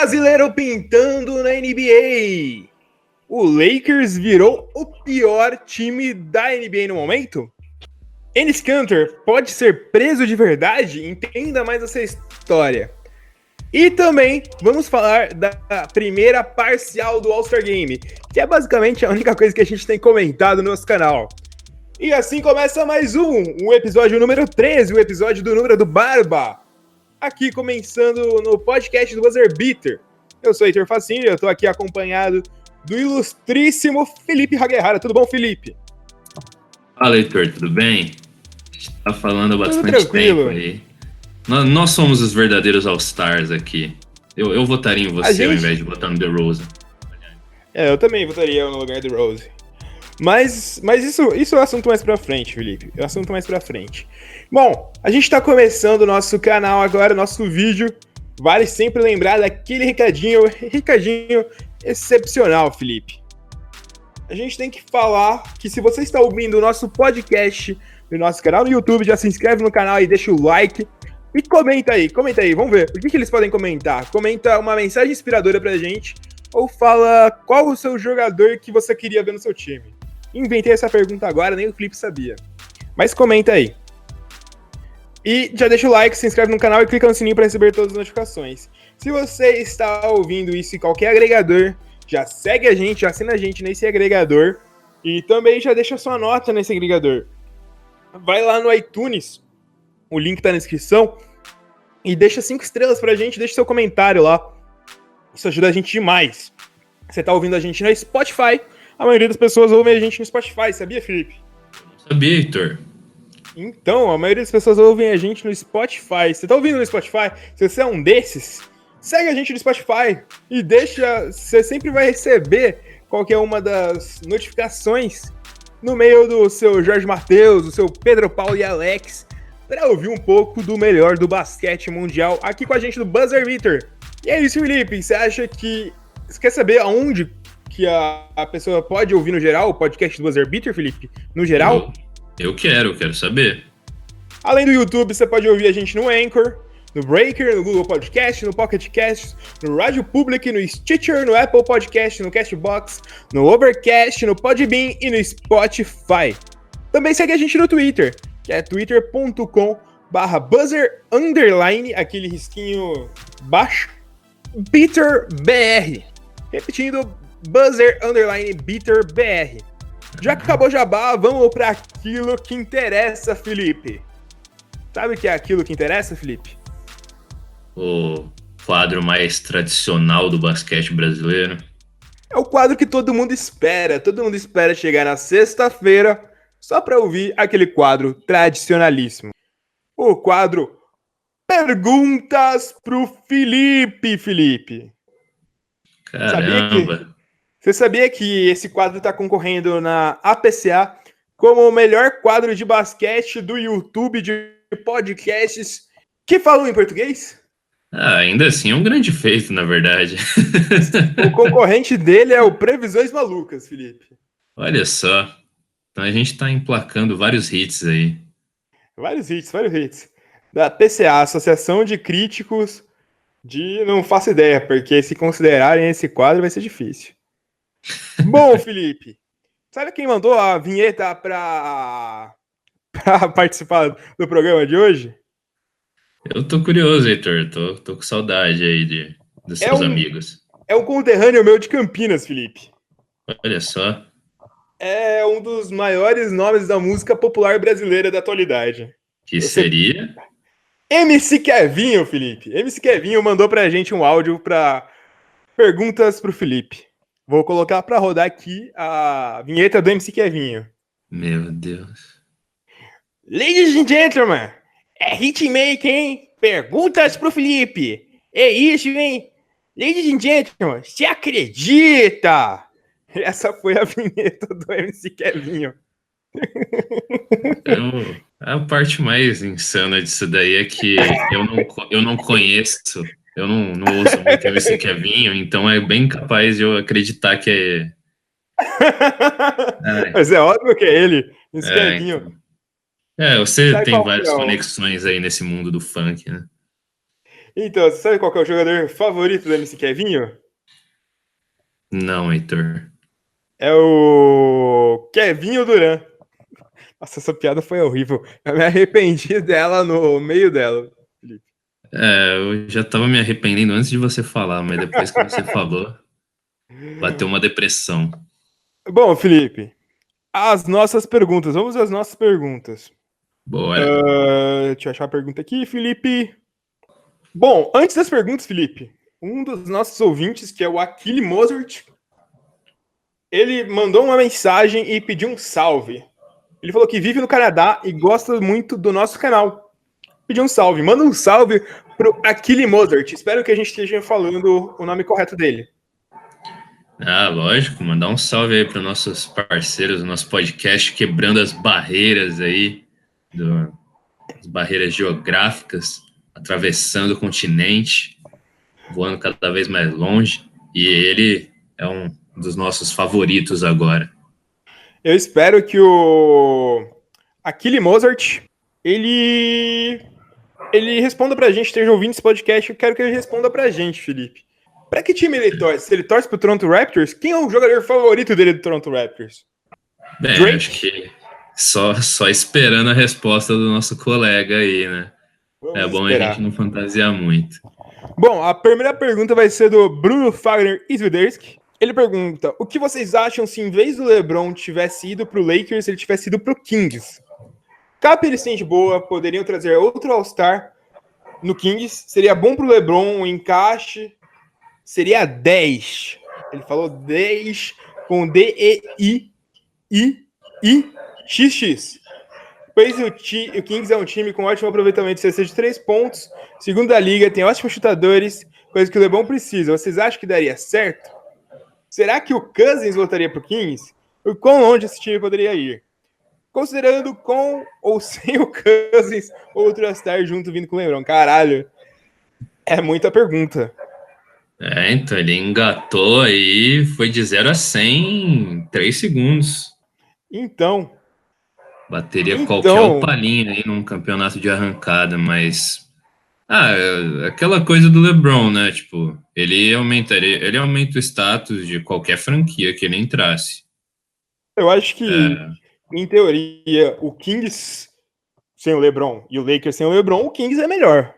Brasileiro pintando na NBA. O Lakers virou o pior time da NBA no momento? Enes Kanter pode ser preso de verdade? Entenda mais essa história. E também vamos falar da primeira parcial do All-Star Game, que é basicamente a única coisa que a gente tem comentado no nosso canal. E assim começa mais um episódio número 13, o episódio do número do Barba. Aqui começando no podcast do Buzzer Beater. Eu sou Heitor Facini, eu tô aqui acompanhado do ilustríssimo Felipe Haguerrara. Tudo bom, Felipe? Fala, Heitor, tudo bem? A gente tá falando há bastante tranquilo. tempo aí. Nós somos os verdadeiros All-Stars aqui. Eu votaria em você ao invés de votar no DeRozan. Eu também votaria no lugar do Rose. Mas isso é um assunto mais pra frente, Felipe. É um assunto mais pra frente. Bom, a gente tá começando o nosso canal agora, nosso vídeo. Vale sempre lembrar daquele recadinho excepcional, Felipe. A gente tem que falar que se você está ouvindo o nosso podcast no nosso canal no YouTube, já se inscreve no canal e deixa o like. E comenta aí, vamos ver. O que eles podem comentar? Comenta uma mensagem inspiradora pra gente ou fala qual o seu jogador que você queria ver no seu time. Inventei essa pergunta agora, nem o Felipe sabia. Mas comenta aí. E já deixa o like, se inscreve no canal e clica no sininho para receber todas as notificações. Se você está ouvindo isso em qualquer agregador, já segue a gente, já assina a gente nesse agregador e também já deixa sua nota nesse agregador. Vai lá no iTunes, o link tá na descrição, e deixa 5 estrelas pra gente, deixa seu comentário lá. Isso ajuda a gente demais. Você tá ouvindo a gente no Spotify, a maioria das pessoas ouve a gente no Spotify, sabia, Felipe? Sabia, Heitor? Então, a maioria das pessoas ouvem a gente no Spotify. Você tá ouvindo no Spotify? Se você é um desses, segue a gente no Spotify e deixa... Você sempre vai receber qualquer uma das notificações no meio do seu Jorge Mateus, do seu Pedro Paulo e Alex, para ouvir um pouco do melhor do basquete mundial aqui com a gente do Buzzer Beater. E é isso, Felipe. Você acha que... Você quer saber aonde que a pessoa pode ouvir no geral o podcast do Buzzer Beater, Felipe? No geral? Eu quero saber. Além do YouTube, você pode ouvir a gente no Anchor, no Breaker, no Google Podcast, no Pocket Cast, no Rádio Public, no Stitcher, no Apple Podcast, no Castbox, no Overcast, no Podbean e no Spotify. Também segue a gente no Twitter, que é twitter.com/buzzer_, aquele risquinho baixo, BeaterBR. Repetindo, buzzer_BeaterBR. Já que acabou o jabá, vamos para aquilo que interessa, Felipe. Sabe o que é aquilo que interessa, Felipe? O quadro mais tradicional do basquete brasileiro. É o quadro que todo mundo espera. Todo mundo espera chegar na sexta-feira só para ouvir aquele quadro tradicionalíssimo. O quadro Perguntas pro Felipe. Caramba! Você sabia que esse quadro está concorrendo na APCA como o melhor quadro de basquete do YouTube de podcasts que falam em português? Ainda assim é um grande feito, na verdade. O concorrente dele é o Previsões Malucas, Felipe. Olha só. Então a gente tá emplacando vários hits aí. Vários hits. Da PCA, Associação de Críticos de... Não faço ideia, porque se considerarem esse quadro vai ser difícil. Bom, Felipe, sabe quem mandou a vinheta pra participar do programa de hoje? Eu tô curioso, Heitor. Tô com saudade aí dos seus amigos. É um conterrâneo meu de Campinas, Felipe. Olha só. É um dos maiores nomes da música popular brasileira da atualidade. Que seria? MC Kevinho, Felipe. MC Kevinho mandou pra gente um áudio pra perguntas pro Felipe. Vou colocar pra rodar aqui a vinheta do MC Kevinho. Meu Deus. Ladies and gentlemen, é hitmaker, hein? Perguntas pro Felipe. É isso, hein? Ladies and gentlemen, se acredita? Essa foi a vinheta do MC Kevinho. A parte mais insana disso daí é que eu não conheço, eu não ouço muito MC Kevinho, então é bem capaz de eu acreditar que é... Mas é óbvio que é ele, MC Kevinho. Você Sabe tem qual várias é conexões aí nesse mundo do funk, né? Então, você sabe qual que é o jogador favorito do MC Kevinho? Não, Heitor. É o Kevinho Duran. Nossa, essa piada foi horrível. Eu me arrependi dela no meio dela. Eu já tava me arrependendo antes de você falar, mas depois que você falou, bateu uma depressão. Bom, Felipe, as nossas perguntas. Vamos às nossas perguntas. Bora. Deixa eu achar a pergunta aqui, Felipe. Bom, antes das perguntas, Felipe, um dos nossos ouvintes, que é o Akili Mozart, ele mandou uma mensagem e pediu um salve. Ele falou que vive no Canadá e gosta muito do nosso canal. Pediu um salve. Manda um salve pro Akili Mozart. Espero que a gente esteja falando o nome correto dele. Lógico, mandar um salve aí para nossos parceiros do nosso podcast, quebrando as barreiras aí, as barreiras geográficas, atravessando o continente, voando cada vez mais longe. E ele é um dos nossos favoritos agora. Eu espero que o Akili Mozart, ele responda pra gente, esteja ouvindo esse podcast. Eu quero que ele responda pra gente, Felipe. Pra que time ele torce? Se ele torce pro Toronto Raptors, quem é o jogador favorito dele do Toronto Raptors? Bem, acho que só esperando a resposta do nosso colega aí, né? Vamos É bom esperar. a gente não fantasiar muito. Bom, a primeira pergunta vai ser do Bruno Fagner Isviderski. Ele pergunta: o que vocês acham se em vez do LeBron tivesse ido pro Lakers, ele tivesse ido pro Kings? Cap ele sente boa, poderiam trazer outro All-Star no Kings. Seria bom pro LeBron, o encaixe seria 10. Ele falou 10 com D-E-I-I-I-X-X. Pois o Kings é um time com ótimo aproveitamento de cesta de 3 pontos, segundo a liga, tem ótimos chutadores, coisa que o LeBron precisa. Vocês acham que daria certo? Será que o Cousins voltaria pro Kings? O quão longe esse time poderia ir? Considerando com ou sem o Cousins, outro All-Star junto vindo com o LeBron. Caralho, é muita pergunta. Então ele engatou aí, foi de 0 a 100 em 3 segundos. Então, Bateria qualquer opalinha aí num campeonato de arrancada, mas... aquela coisa do LeBron, né? Tipo, ele aumenta o status de qualquer franquia que ele entrasse. Eu acho que, em teoria, o Kings sem o LeBron e o Lakers sem o LeBron, o Kings é melhor.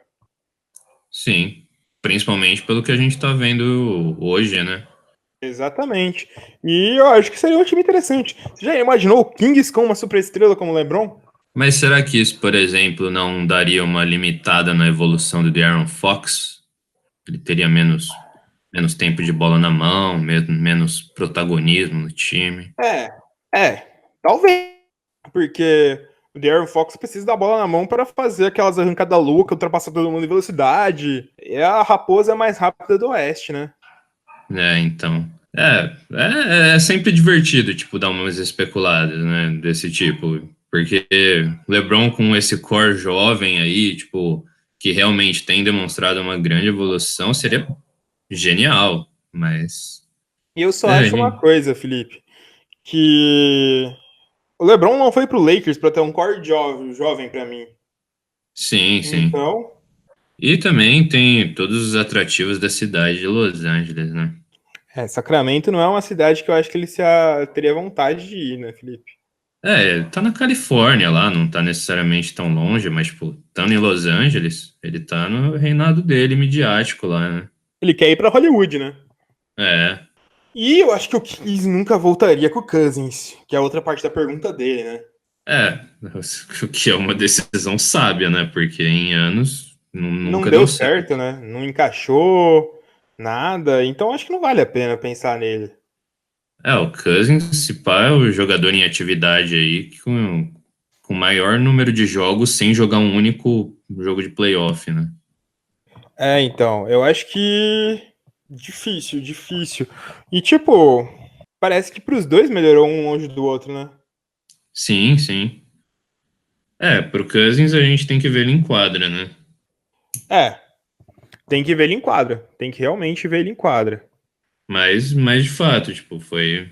Sim, principalmente pelo que a gente tá vendo hoje, né? Exatamente. E eu acho que seria um time interessante. Você já imaginou o Kings com uma superestrela como o LeBron? Mas será que isso, por exemplo, não daria uma limitada na evolução do De'Aaron Fox? Ele teria menos tempo de bola na mão, menos protagonismo no time. Talvez. Porque o De'Aaron Fox precisa da bola na mão para fazer aquelas arrancadas loucas, ultrapassar todo mundo em velocidade. É a raposa mais rápida do Oeste, né? Então. É sempre divertido, tipo, dar umas especuladas, né, desse tipo. Porque LeBron com esse core jovem aí, tipo, que realmente tem demonstrado uma grande evolução, seria genial, mas... E eu só acho uma coisa, Felipe, que o LeBron não foi pro Lakers para ter um core jovem para mim. Sim. Então... E também tem todos os atrativos da cidade de Los Angeles, né? Sacramento não é uma cidade que eu acho que ele teria vontade de ir, né, Felipe? Tá na Califórnia lá, não tá necessariamente tão longe, mas, tipo, estando em Los Angeles, ele tá no reinado dele midiático lá, né? Ele quer ir pra Hollywood, né? É. E eu acho que o Kings nunca voltaria com o Cousins, que é a outra parte da pergunta dele, né? O que é uma decisão sábia, né? Porque em anos nunca deu certo, né? Não encaixou nada, então acho que não vale a pena pensar nele. O Cousins, se pá, é o jogador em atividade aí com maior número de jogos sem jogar um único jogo de playoff, né? Então, eu acho que difícil. E tipo, parece que pros dois melhorou um longe do outro, né? Sim. Pro Cousins a gente tem que ver ele em quadra, né? Tem que ver ele em quadra. Tem que realmente ver ele em quadra. Mas de fato, tipo, foi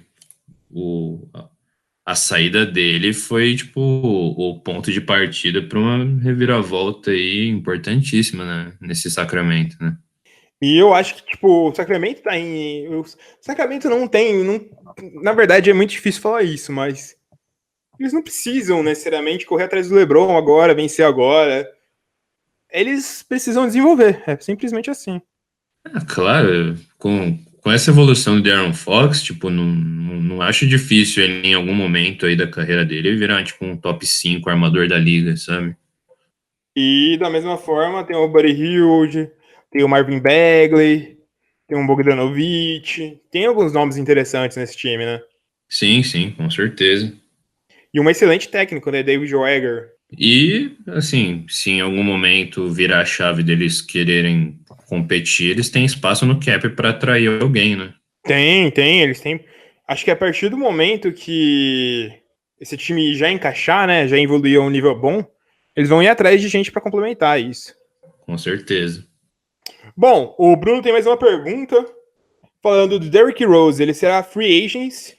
a saída dele foi, tipo, o ponto de partida para uma reviravolta aí importantíssima, né, nesse Sacramento, né? E eu acho que, tipo, o Sacramento tá em. O Sacramento não tem. Na verdade, é muito difícil falar isso, mas eles não precisam necessariamente correr atrás do LeBron agora, vencer agora. Eles precisam desenvolver. É simplesmente assim. Claro, com essa evolução do Aaron Fox, tipo, não acho difícil ele em algum momento aí da carreira dele virar, tipo, um top 5 armador da liga, sabe? E da mesma forma, tem o Buddy Hield, tem o Marvin Bagley, tem o Bogdanovic. Tem alguns nomes interessantes nesse time, né? Sim, sim, com certeza. E um excelente técnico, né? David Joerger. E, assim, se em algum momento virar a chave deles quererem competir, eles têm espaço no cap para atrair alguém, né? Tem, eles têm. Acho que a partir do momento que esse time já encaixar, né? Já evoluir a um nível bom, eles vão ir atrás de gente para complementar isso. Com certeza. Bom, o Bruno tem mais uma pergunta. Falando do Derrick Rose, ele será free agent.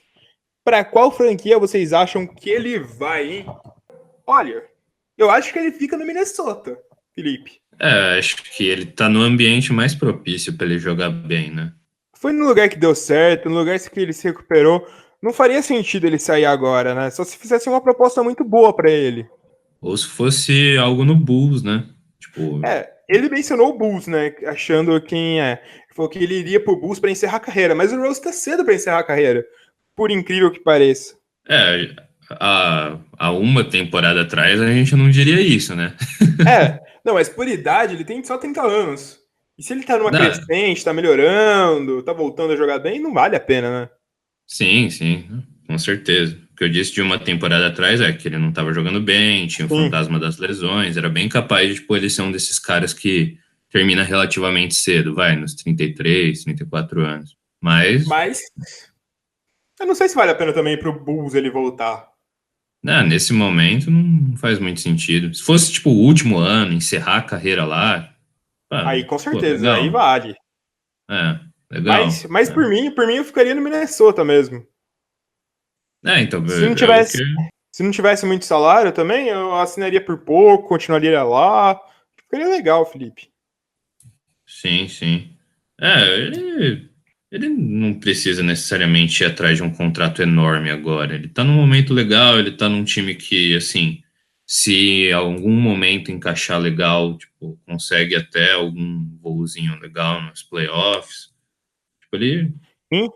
Para qual franquia vocês acham que ele vai, hein? Olha, eu acho que ele fica no Minnesota, Felipe. Acho que ele tá no ambiente mais propício para ele jogar bem, né? Foi no lugar que deu certo, no lugar que ele se recuperou. Não faria sentido ele sair agora, né? Só se fizesse uma proposta muito boa para ele. Ou se fosse algo no Bulls, né? Tipo, Ele mencionou o Bulls, né? Achando quem é. Ele falou que ele iria pro Bulls para encerrar a carreira, mas o Rose tá cedo para encerrar a carreira. Por incrível que pareça. é, há uma temporada atrás a gente não diria isso, né? Não, mas por idade ele tem só 30 anos. E se ele tá numa Não, crescente, tá melhorando, tá voltando a jogar bem, não vale a pena, né? sim, sim, com certeza. O que eu disse de uma temporada atrás é que ele não estava jogando bem, tinha o Sim. fantasma das lesões, era bem capaz de, tipo, ele ser um desses caras que termina relativamente cedo, vai, nos 33, 34 anos. Mas, Mas eu não sei se vale a pena também pro Bulls ele voltar. né, nesse momento não faz muito sentido. Se fosse, tipo, o último ano, encerrar a carreira lá, Aí com pô, certeza, aí legal. vale. É, Mas, legal. mas por mim eu ficaria no Minnesota mesmo. Então, Se não é o que. tivesse, se não tivesse muito salário também, eu assinaria por pouco, continuaria lá. Ficaria legal, Felipe. Sim, sim. Ele não precisa necessariamente ir atrás de um contrato enorme agora. Ele tá num momento legal, ele tá num time que, assim, se em algum momento encaixar legal, tipo, consegue até algum voozinho legal nos playoffs. Tipo, ele. In-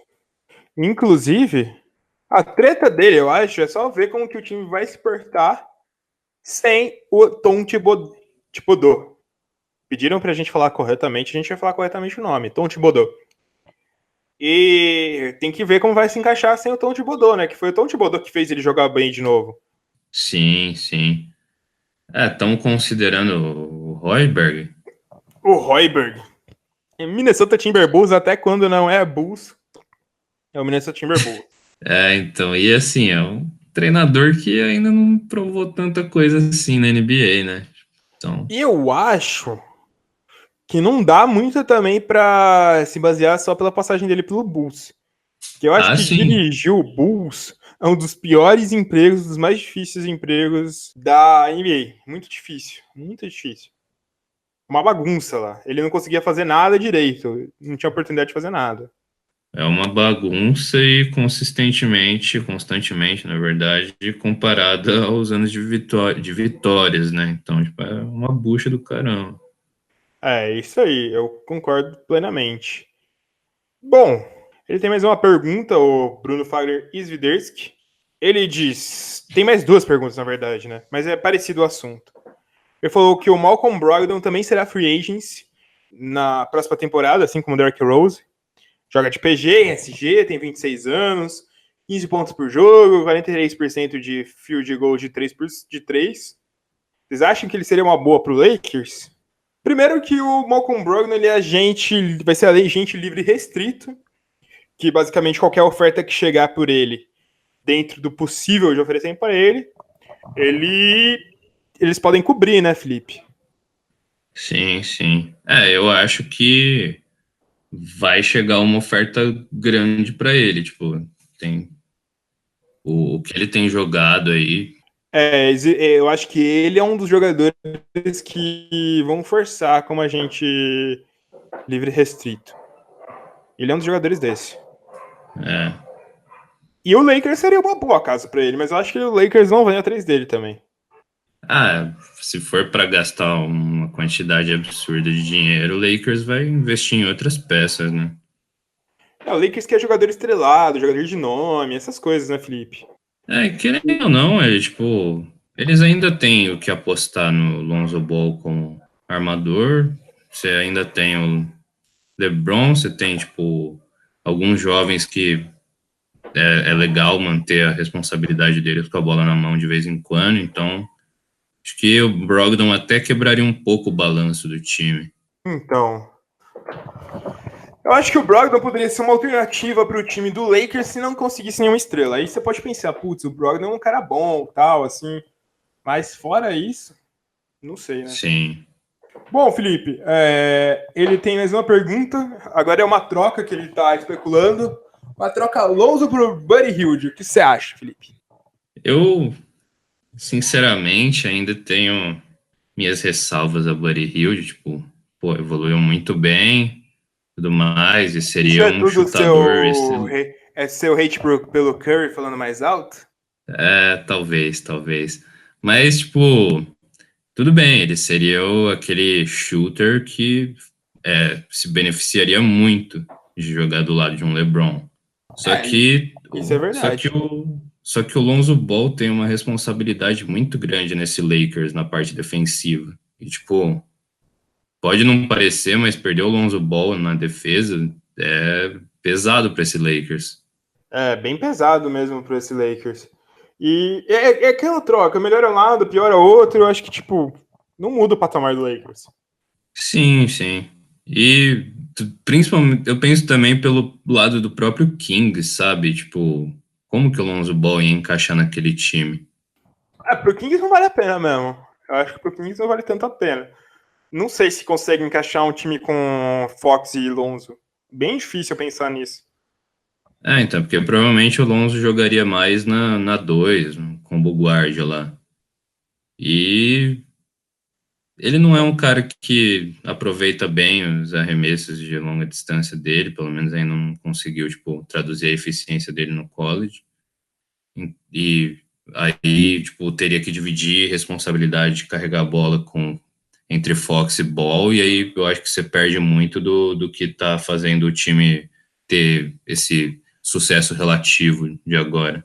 Inclusive, a treta dele, eu acho, é só ver como que o time vai se portar sem o Tom Thibodeau. Pediram pra gente falar corretamente, a gente vai falar corretamente o nome, Tom Thibodeau. E tem que ver como vai se encaixar sem o Tom Thibodeau, né? Que foi o Tom Thibodeau que fez ele jogar bem de novo. Sim, sim. Estão considerando o Hoiberg. O Hoiberg. Minnesota Timberwolves, até quando não é Bulls, é o Minnesota Timberwolves. Então, e assim, é um treinador que ainda não provou tanta coisa assim na NBA, né? Então, E eu acho que não dá muito também pra se basear só pela passagem dele pelo Bulls. Que eu acho que sim. dirigir o Bulls é um dos piores empregos, dos mais difíceis empregos da NBA. Muito difícil, muito difícil. Uma bagunça lá. Ele não conseguia fazer nada direito. Não tinha oportunidade de fazer nada. É uma bagunça e constantemente, na verdade, comparada aos anos de vitórias, né? Então, tipo, é uma bucha do caramba. É, isso aí, eu concordo plenamente. Bom, ele tem mais uma pergunta, o Bruno Fagner Sviderski. Ele diz. Tem mais duas perguntas, na verdade, né? Mas é parecido o assunto. Ele falou que o Malcolm Brogdon também será free agent na próxima temporada, assim como o Derrick Rose. Joga de PG, SG, tem 26 anos, 15 pontos por jogo, 43% de field goal de 3. Vocês acham que ele seria uma boa pro Lakers? Primeiro que o Malcolm Brogdon ele é agente, vai ser agente livre restrito, que basicamente qualquer oferta que chegar por ele, dentro do possível de oferecer para ele, ele eles podem cobrir, né, Felipe? Sim, sim. Eu acho que vai chegar uma oferta grande para ele. Tipo, tem. O que ele tem jogado aí. Eu acho que ele é um dos jogadores que vão forçar como a gente livre restrito. Ele é um dos jogadores desse. É, E o Lakers seria uma boa casa pra ele, mas eu acho que o Lakers não vai atrás dele também. se for para gastar uma quantidade absurda de dinheiro, o Lakers vai investir em outras peças, né? O Lakers quer jogador estrelado, jogador de nome, essas coisas, né, Felipe? Querendo ou não, tipo, eles ainda têm o que apostar no Lonzo Ball como armador. Você ainda tem o LeBron, você tem, tipo, alguns jovens que é legal manter a responsabilidade deles com a bola na mão de vez em quando. Então, acho que o Brogdon até quebraria um pouco o balanço do time. Então, eu acho que o Brogdon poderia ser uma alternativa para o time do Lakers se não conseguisse nenhuma estrela. Aí você pode pensar, putz, o Brogdon é um cara bom, tal, assim. Mas fora isso, não sei, né? Sim. Bom, Felipe, ele tem mais uma pergunta. Agora é uma troca que ele está especulando. Uma troca Lonzo pro Buddy Hield. O que você acha, Felipe? Eu, sinceramente, ainda tenho minhas ressalvas a Buddy Hield, tipo, pô, evoluiu muito bem, tudo mais, e Isso seria é um tudo chutador. seu hate pelo Curry falando mais alto? Talvez. Mas, tipo, tudo bem, ele seria aquele shooter que se beneficiaria muito de jogar do lado de um LeBron. Só É, que, isso é só que verdade. só que o Lonzo Ball tem uma responsabilidade muito grande nesse Lakers na parte defensiva. E, tipo, pode não parecer, mas perder o Lonzo Ball na defesa é pesado para esse Lakers. É bem pesado mesmo para esse Lakers. E é aquela troca, melhora um lado, piora outro. Eu acho que, tipo, não muda o patamar do Lakers. Sim, sim. E principalmente eu penso também pelo lado do próprio King, sabe? Tipo, como que o Lonzo Ball ia encaixar naquele time? Pro Kings não vale a pena mesmo. Eu acho que pro Kings não vale tanto a pena. Não sei se consegue encaixar um time com Fox e Lonzo. Bem difícil pensar nisso. Então, porque provavelmente o Lonzo jogaria mais na 2 no combo guard lá. E ele não é um cara que aproveita bem os arremessos de longa distância dele, pelo menos ainda não conseguiu, tipo, traduzir a eficiência dele no college. E aí, tipo, teria que dividir responsabilidade de carregar a bola entre Fox e Ball, e aí eu acho que você perde muito do que tá fazendo o time ter esse sucesso relativo de agora.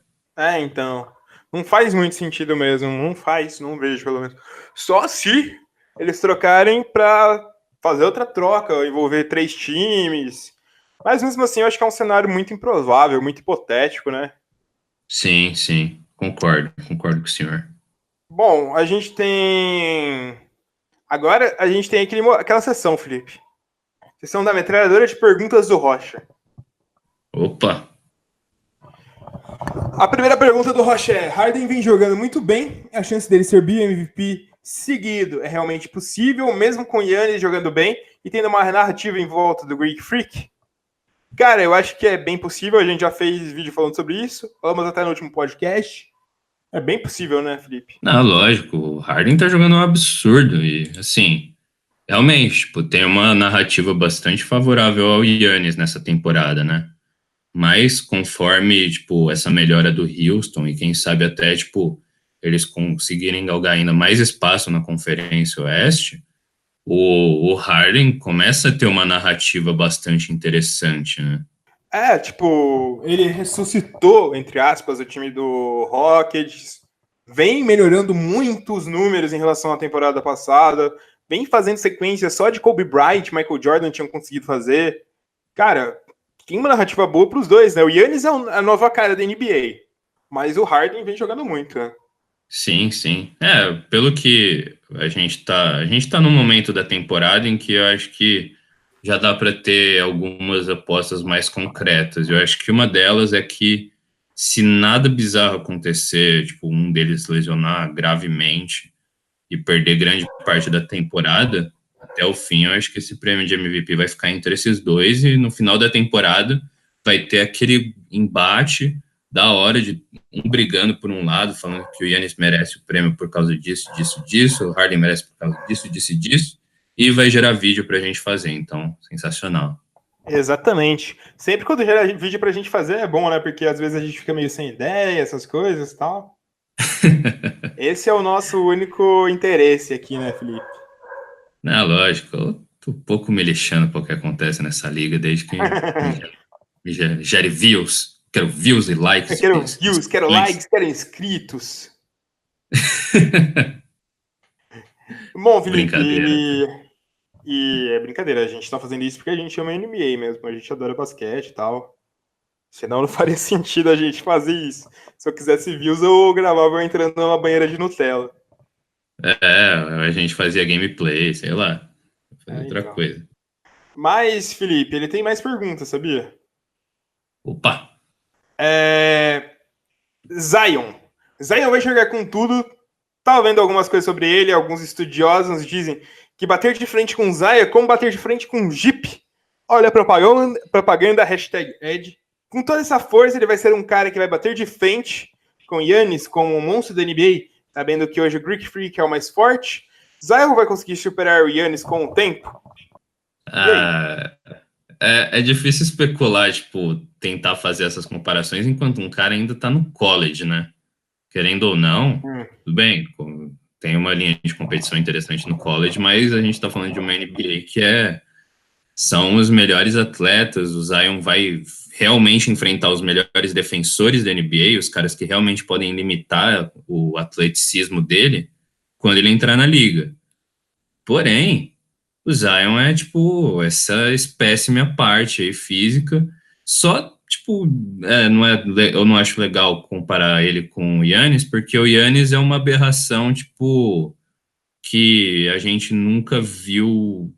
Então. Não faz muito sentido mesmo. Não faz, não vejo pelo menos. Só se eles trocarem pra fazer outra troca, envolver 3 times. Mas mesmo assim, eu acho que é um cenário muito improvável, muito hipotético, né? Sim, sim, concordo com o senhor. Bom, a gente tem. Agora a gente tem aquela sessão, Felipe. Sessão da metralhadora de perguntas do Rocha. Opa, A primeira pergunta do Rocha é: Harden vem jogando muito bem, a chance dele ser MVP seguido é realmente possível, mesmo com Yannis jogando bem e tendo uma narrativa em volta do Greek Freak? Cara, eu acho que é bem possível, a gente já fez vídeo falando sobre isso, falamos até no último podcast. É bem possível, né, Felipe? não, lógico, o Harden tá jogando um absurdo, e assim, realmente, tipo, tem uma narrativa bastante favorável ao Giannis nessa temporada, né? Mas conforme, tipo, essa melhora do Houston e quem sabe até, tipo, eles conseguirem galgar ainda mais espaço na Conferência Oeste, o Harden começa a ter uma narrativa bastante interessante, né? Tipo, ele ressuscitou, entre aspas, o time do Rockets, vem melhorando muito os números em relação à temporada passada, vem fazendo sequência só de Kobe Bryant, Michael Jordan tinham conseguido fazer. Cara, tem uma narrativa boa para os dois, né? O Yannis é a nova cara da NBA, mas o Harden vem jogando muito, né? Sim, sim. Pelo que a gente tá num momento da temporada em que eu acho que já dá para ter algumas apostas mais concretas. Eu acho que uma delas é que se nada bizarro acontecer, tipo um deles lesionar gravemente e perder grande parte da temporada, até o fim, eu acho que esse prêmio de MVP vai ficar entre esses dois e no final da temporada vai ter aquele embate da hora de um brigando por um lado, falando que o Giannis merece o prêmio por causa disso, disso, disso, o Harden merece por causa disso, disso e disso, e vai gerar vídeo pra gente fazer, então, sensacional. Exatamente. Sempre quando gera vídeo pra gente fazer é bom, né? Porque às vezes a gente fica meio sem ideia, essas coisas e tal. Esse é o nosso único interesse aqui, né, Felipe? Não, lógico, eu tô um pouco me lixando pro que acontece nessa liga, desde que gere views. Quero views e likes. Eu quero views, quero likes, quero inscritos. Bom, Felipe, Brincadeira. e é brincadeira, a gente tá fazendo isso porque a gente ama NBA mesmo, a gente adora basquete e tal. Senão não faria sentido a gente fazer isso. Se eu quisesse views, eu gravava eu entrando numa banheira de Nutella. A gente fazia gameplay, sei lá. Fazia outra Então. coisa. Mas, Felipe, ele tem mais perguntas, sabia? Opa! Zion. Zion vai jogar com tudo. Tava vendo algumas coisas sobre ele, alguns estudiosos dizem que bater de frente com Zion é como bater de frente com um Jeep. Olha a propaganda hashtag Ed. Com toda essa força, ele vai ser um cara que vai bater de frente com Giannis, como um monstro da NBA, sabendo que hoje o Greek Freak é o mais forte. Zion vai conseguir superar o Giannis com o tempo? É difícil especular, tipo, tentar fazer essas comparações enquanto um cara ainda tá no college, né? Querendo ou não, tudo bem, tem uma linha de competição interessante no college, mas a gente tá falando de uma NBA que são os melhores atletas, o Zion vai realmente enfrentar os melhores defensores da NBA, os caras que realmente podem limitar o atleticismo dele quando ele entrar na liga. Porém, o Zion é, tipo, essa espécime à parte aí, física, só, tipo, eu não acho legal comparar ele com o Giannis, porque o Giannis é uma aberração, tipo, que a gente nunca viu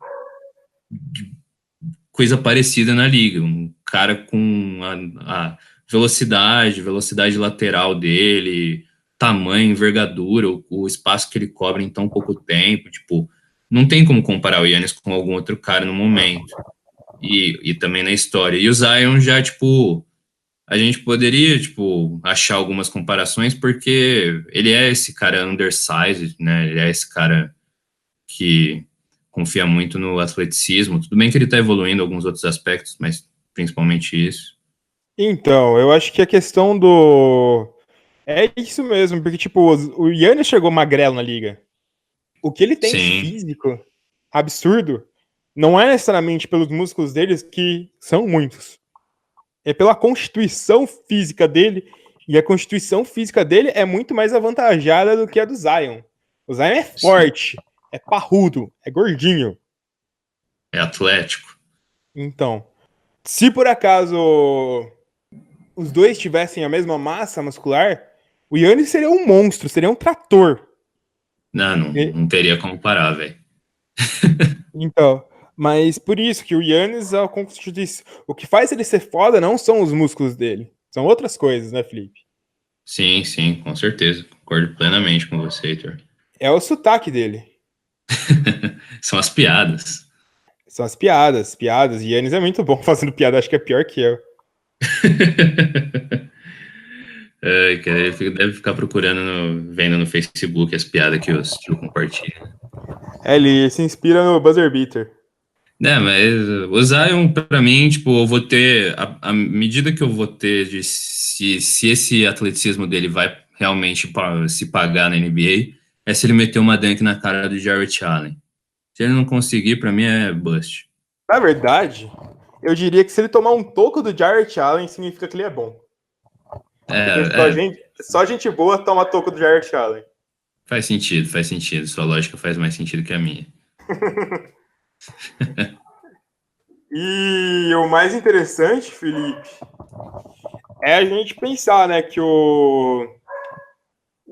coisa parecida na liga. Um cara com a velocidade lateral dele, tamanho, envergadura, o espaço que ele cobre em tão pouco tempo, tipo, não tem como comparar o Giannis com algum outro cara no momento. E também na história. E o Zion já, tipo, a gente poderia, tipo, achar algumas comparações, porque ele é esse cara undersized, né? Ele é esse cara que confia muito no atleticismo. Tudo bem que ele está evoluindo em alguns outros aspectos, mas principalmente isso. Então, eu acho que a questão do... É isso mesmo, porque, tipo, o Giannis chegou magrelo na liga. O que ele tem de Sim, físico absurdo não é necessariamente pelos músculos deles, que são muitos. É pela constituição física dele, e a constituição física dele é muito mais avantajada do que a do Zion. O Zion é sim. forte, é parrudo, é gordinho. É atlético. Então, se por acaso os dois tivessem a mesma massa muscular, o Yannis seria um monstro, seria um trator. Não teria como parar, velho. Então, mas por isso que o Yannis, o que faz ele ser foda não são os músculos dele, são outras coisas, né, Felipe? Sim, com certeza. Concordo plenamente com você, Heitor. É o sotaque dele. São as piadas. São as piadas. E Yannis é muito bom fazendo piada, acho que é pior que eu. Cara, ele deve ficar procurando, vendo no Facebook as piadas que os tio compartilham. Ele se inspira no Buzzer Beater. Mas o Zion, pra mim, tipo, eu vou ter, a medida que eu vou ter de se esse atleticismo dele vai realmente se pagar na NBA, é se ele meter uma dunk na cara do Jarrett Allen. Se ele não conseguir, pra mim é bust. Na verdade, eu diria que se ele tomar um toco do Jarrett Allen, significa que ele é bom. Porque só gente boa toma toco do Jarrett Allen. Faz sentido. Sua lógica faz mais sentido que a minha. E o mais interessante, Felipe, é a gente pensar, né, que o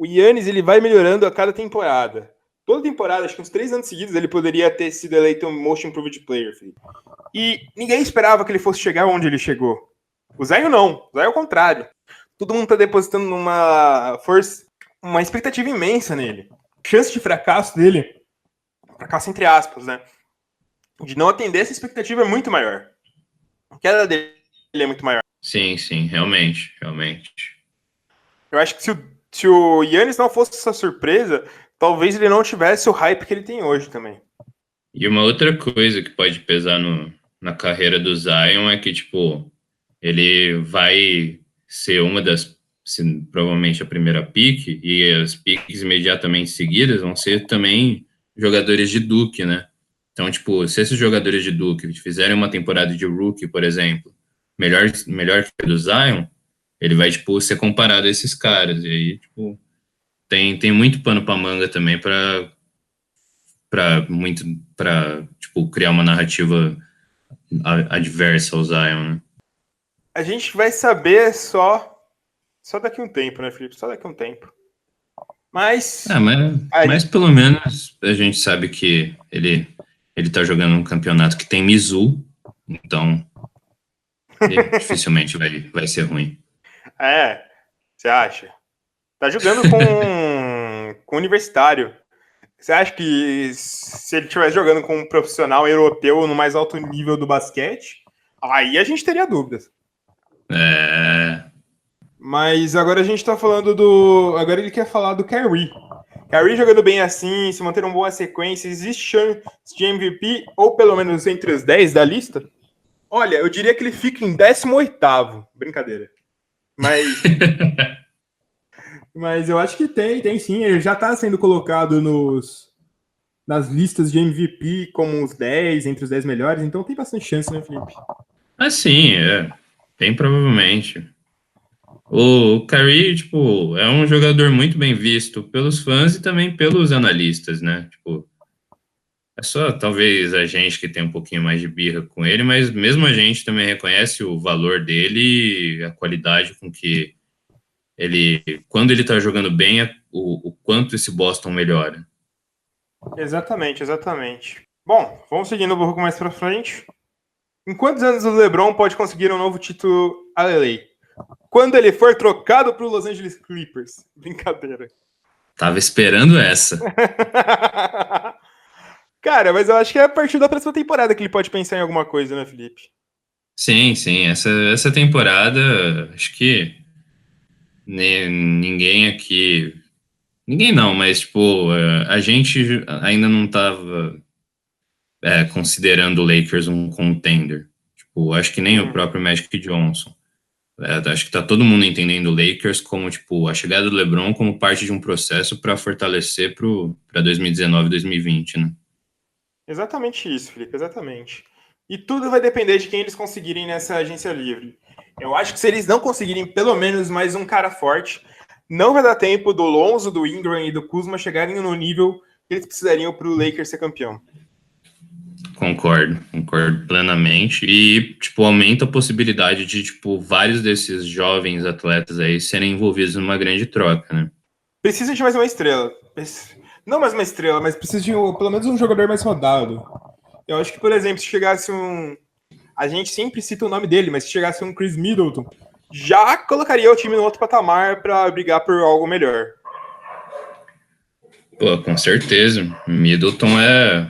Yannis, ele vai melhorando a cada temporada. Toda temporada, acho que uns 3 anos seguidos, ele poderia ter sido eleito um Most Improved Player, Felipe. E ninguém esperava que ele fosse chegar onde ele chegou. O Zion não. O Zion é o contrário. Todo mundo tá depositando uma expectativa imensa nele. A chance de fracasso dele, fracasso entre aspas, né, de não atender essa expectativa é muito maior. A queda dele ele é muito maior. Sim, realmente. Eu acho que se o Giannis não fosse essa surpresa, talvez ele não tivesse o hype que ele tem hoje também. E uma outra coisa que pode pesar na carreira do Zion é que, tipo, ele vai ser provavelmente a primeira pick, e as picks imediatamente seguidas vão ser também jogadores de Duke, né? Então, tipo, se esses jogadores de Duke fizerem uma temporada de rookie, por exemplo, melhor que a do Zion, ele vai, tipo, ser comparado a esses caras. E aí, tipo, tem muito pano pra manga também para tipo, criar uma narrativa adversa ao Zion, né? A gente vai saber só daqui a um tempo, né, Felipe? Só daqui a um tempo. Mas. Mas pelo menos a gente sabe que ele tá jogando um campeonato que tem Mizzou, então dificilmente vai ser ruim. É, você acha? Tá jogando com universitário. Você acha que se ele estivesse jogando com um profissional europeu no mais alto nível do basquete, aí a gente teria dúvidas. É... Mas agora a gente tá falando do. Agora ele quer falar do Kyrie. Kyrie jogando bem assim, se manter uma boa sequência, existe chance de MVP, ou pelo menos entre os 10 da lista? Olha, eu diria que ele fica em 18º. Brincadeira. Mas eu acho que tem sim. Ele já tá sendo colocado nas listas de MVP como os 10, entre os 10 melhores, então tem bastante chance, né, Felipe? Sim, bem provavelmente. O Kyrie, tipo, é um jogador muito bem visto pelos fãs e também pelos analistas, né? Tipo, é só talvez a gente que tem um pouquinho mais de birra com ele, mas mesmo a gente também reconhece o valor dele e a qualidade com que quando ele tá jogando bem, o quanto esse Boston melhora. Exatamente. Bom, vamos seguindo um pouco mais pra frente. Em quantos anos o LeBron pode conseguir um novo título a LA? Quando ele for trocado pro Los Angeles Clippers. Brincadeira. Tava esperando essa. Cara, mas eu acho que é a partir da próxima temporada que ele pode pensar em alguma coisa, né, Felipe? Sim. Essa temporada, acho que ninguém aqui. Ninguém não, mas, tipo, a gente ainda não tava considerando o Lakers um contender. Tipo, acho que nem o próprio Magic Johnson. Acho que tá todo mundo entendendo o Lakers como, tipo, a chegada do LeBron como parte de um processo para fortalecer para 2019, 2020, né? Exatamente isso, Felipe, exatamente. E tudo vai depender de quem eles conseguirem nessa agência livre. Eu acho que se eles não conseguirem pelo menos mais um cara forte, não vai dar tempo do Lonzo, do Ingram e do Kuzma chegarem no nível que eles precisariam para o Lakers ser campeão. Concordo plenamente. E, tipo, aumenta a possibilidade de, tipo, vários desses jovens atletas aí serem envolvidos numa grande troca, né? Precisa de mais uma estrela. Não mais uma estrela, mas precisa de pelo menos um jogador mais rodado. Eu acho que, por exemplo, se chegasse um. A gente sempre cita o nome dele, mas se chegasse um Chris Middleton, já colocaria o time no outro patamar para brigar por algo melhor. Pô, com certeza. Middleton é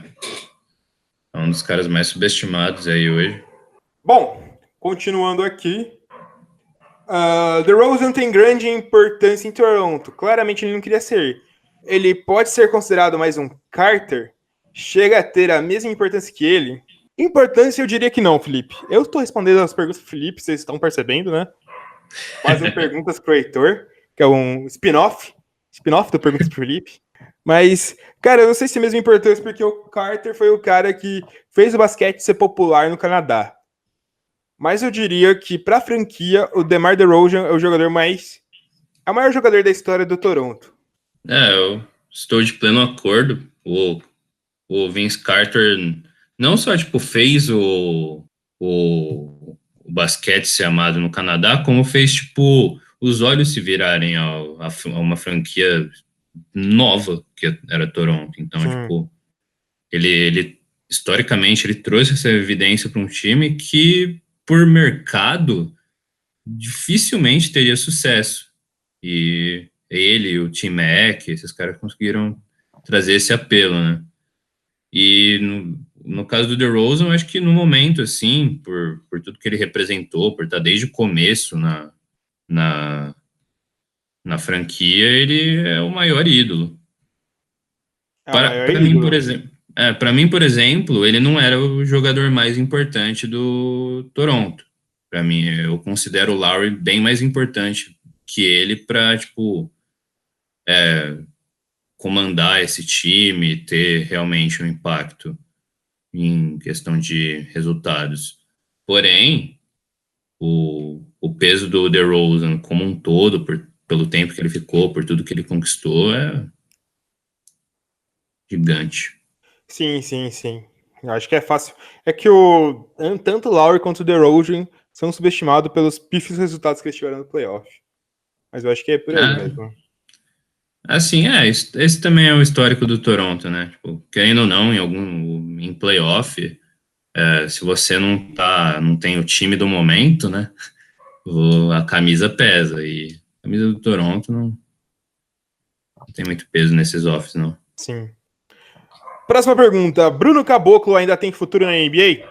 um dos caras mais subestimados aí hoje. Bom, continuando aqui. DeRozan tem grande importância em Toronto. Claramente ele não queria ser. Ele pode ser considerado mais um Carter? Chega a ter a mesma importância que ele? Importância eu diria que não, Felipe. Eu estou respondendo as perguntas do Felipe, vocês estão percebendo, né? Fazem perguntas pro Heitor, que é um spin-off do Perguntas pro Felipe. Mas, cara, eu não sei se é a mesma importância, porque o Carter foi o cara que fez o basquete ser popular no Canadá. Mas eu diria que, para a franquia, o DeMar DeRozan é o jogador mais... É o maior jogador da história do Toronto. Eu estou de pleno acordo. O Vince Carter não só, tipo, fez o basquete ser amado no Canadá, como fez, tipo, os olhos se virarem a uma franquia nova, que era Toronto. Então, tipo, ele historicamente, ele trouxe essa evidência para um time que, por mercado, dificilmente teria sucesso. E ele, o Tim Mack, esses caras conseguiram trazer esse apelo, né? E no caso do DeRozan, eu acho que no momento, assim, por tudo que ele representou, por estar desde o começo na, na franquia, ele é o maior ídolo. É o maior Para mim, por ídolo. exemplo, para mim, por exemplo, ele não era o jogador mais importante do Toronto. Para mim, eu considero o Lowry bem mais importante que ele para, tipo, comandar esse time, ter realmente um impacto em questão de resultados. Porém, o peso do DeRozan como um todo, pelo tempo que ele ficou, por tudo que ele conquistou, é gigante. Sim, sim, sim. Eu acho que é fácil. É que tanto o Lowry quanto o DeRozan são subestimados pelos pífios resultados que eles tiveram no playoff. Mas eu acho que é por aí É, mesmo. assim, esse também é o histórico do Toronto, né? Tipo, querendo ou não, em playoff, se você não tem o time do momento, né? A camisa pesa e a camisa do Toronto não tem muito peso nesses offs, não. Sim. Próxima pergunta. Bruno Caboclo ainda tem futuro na NBA?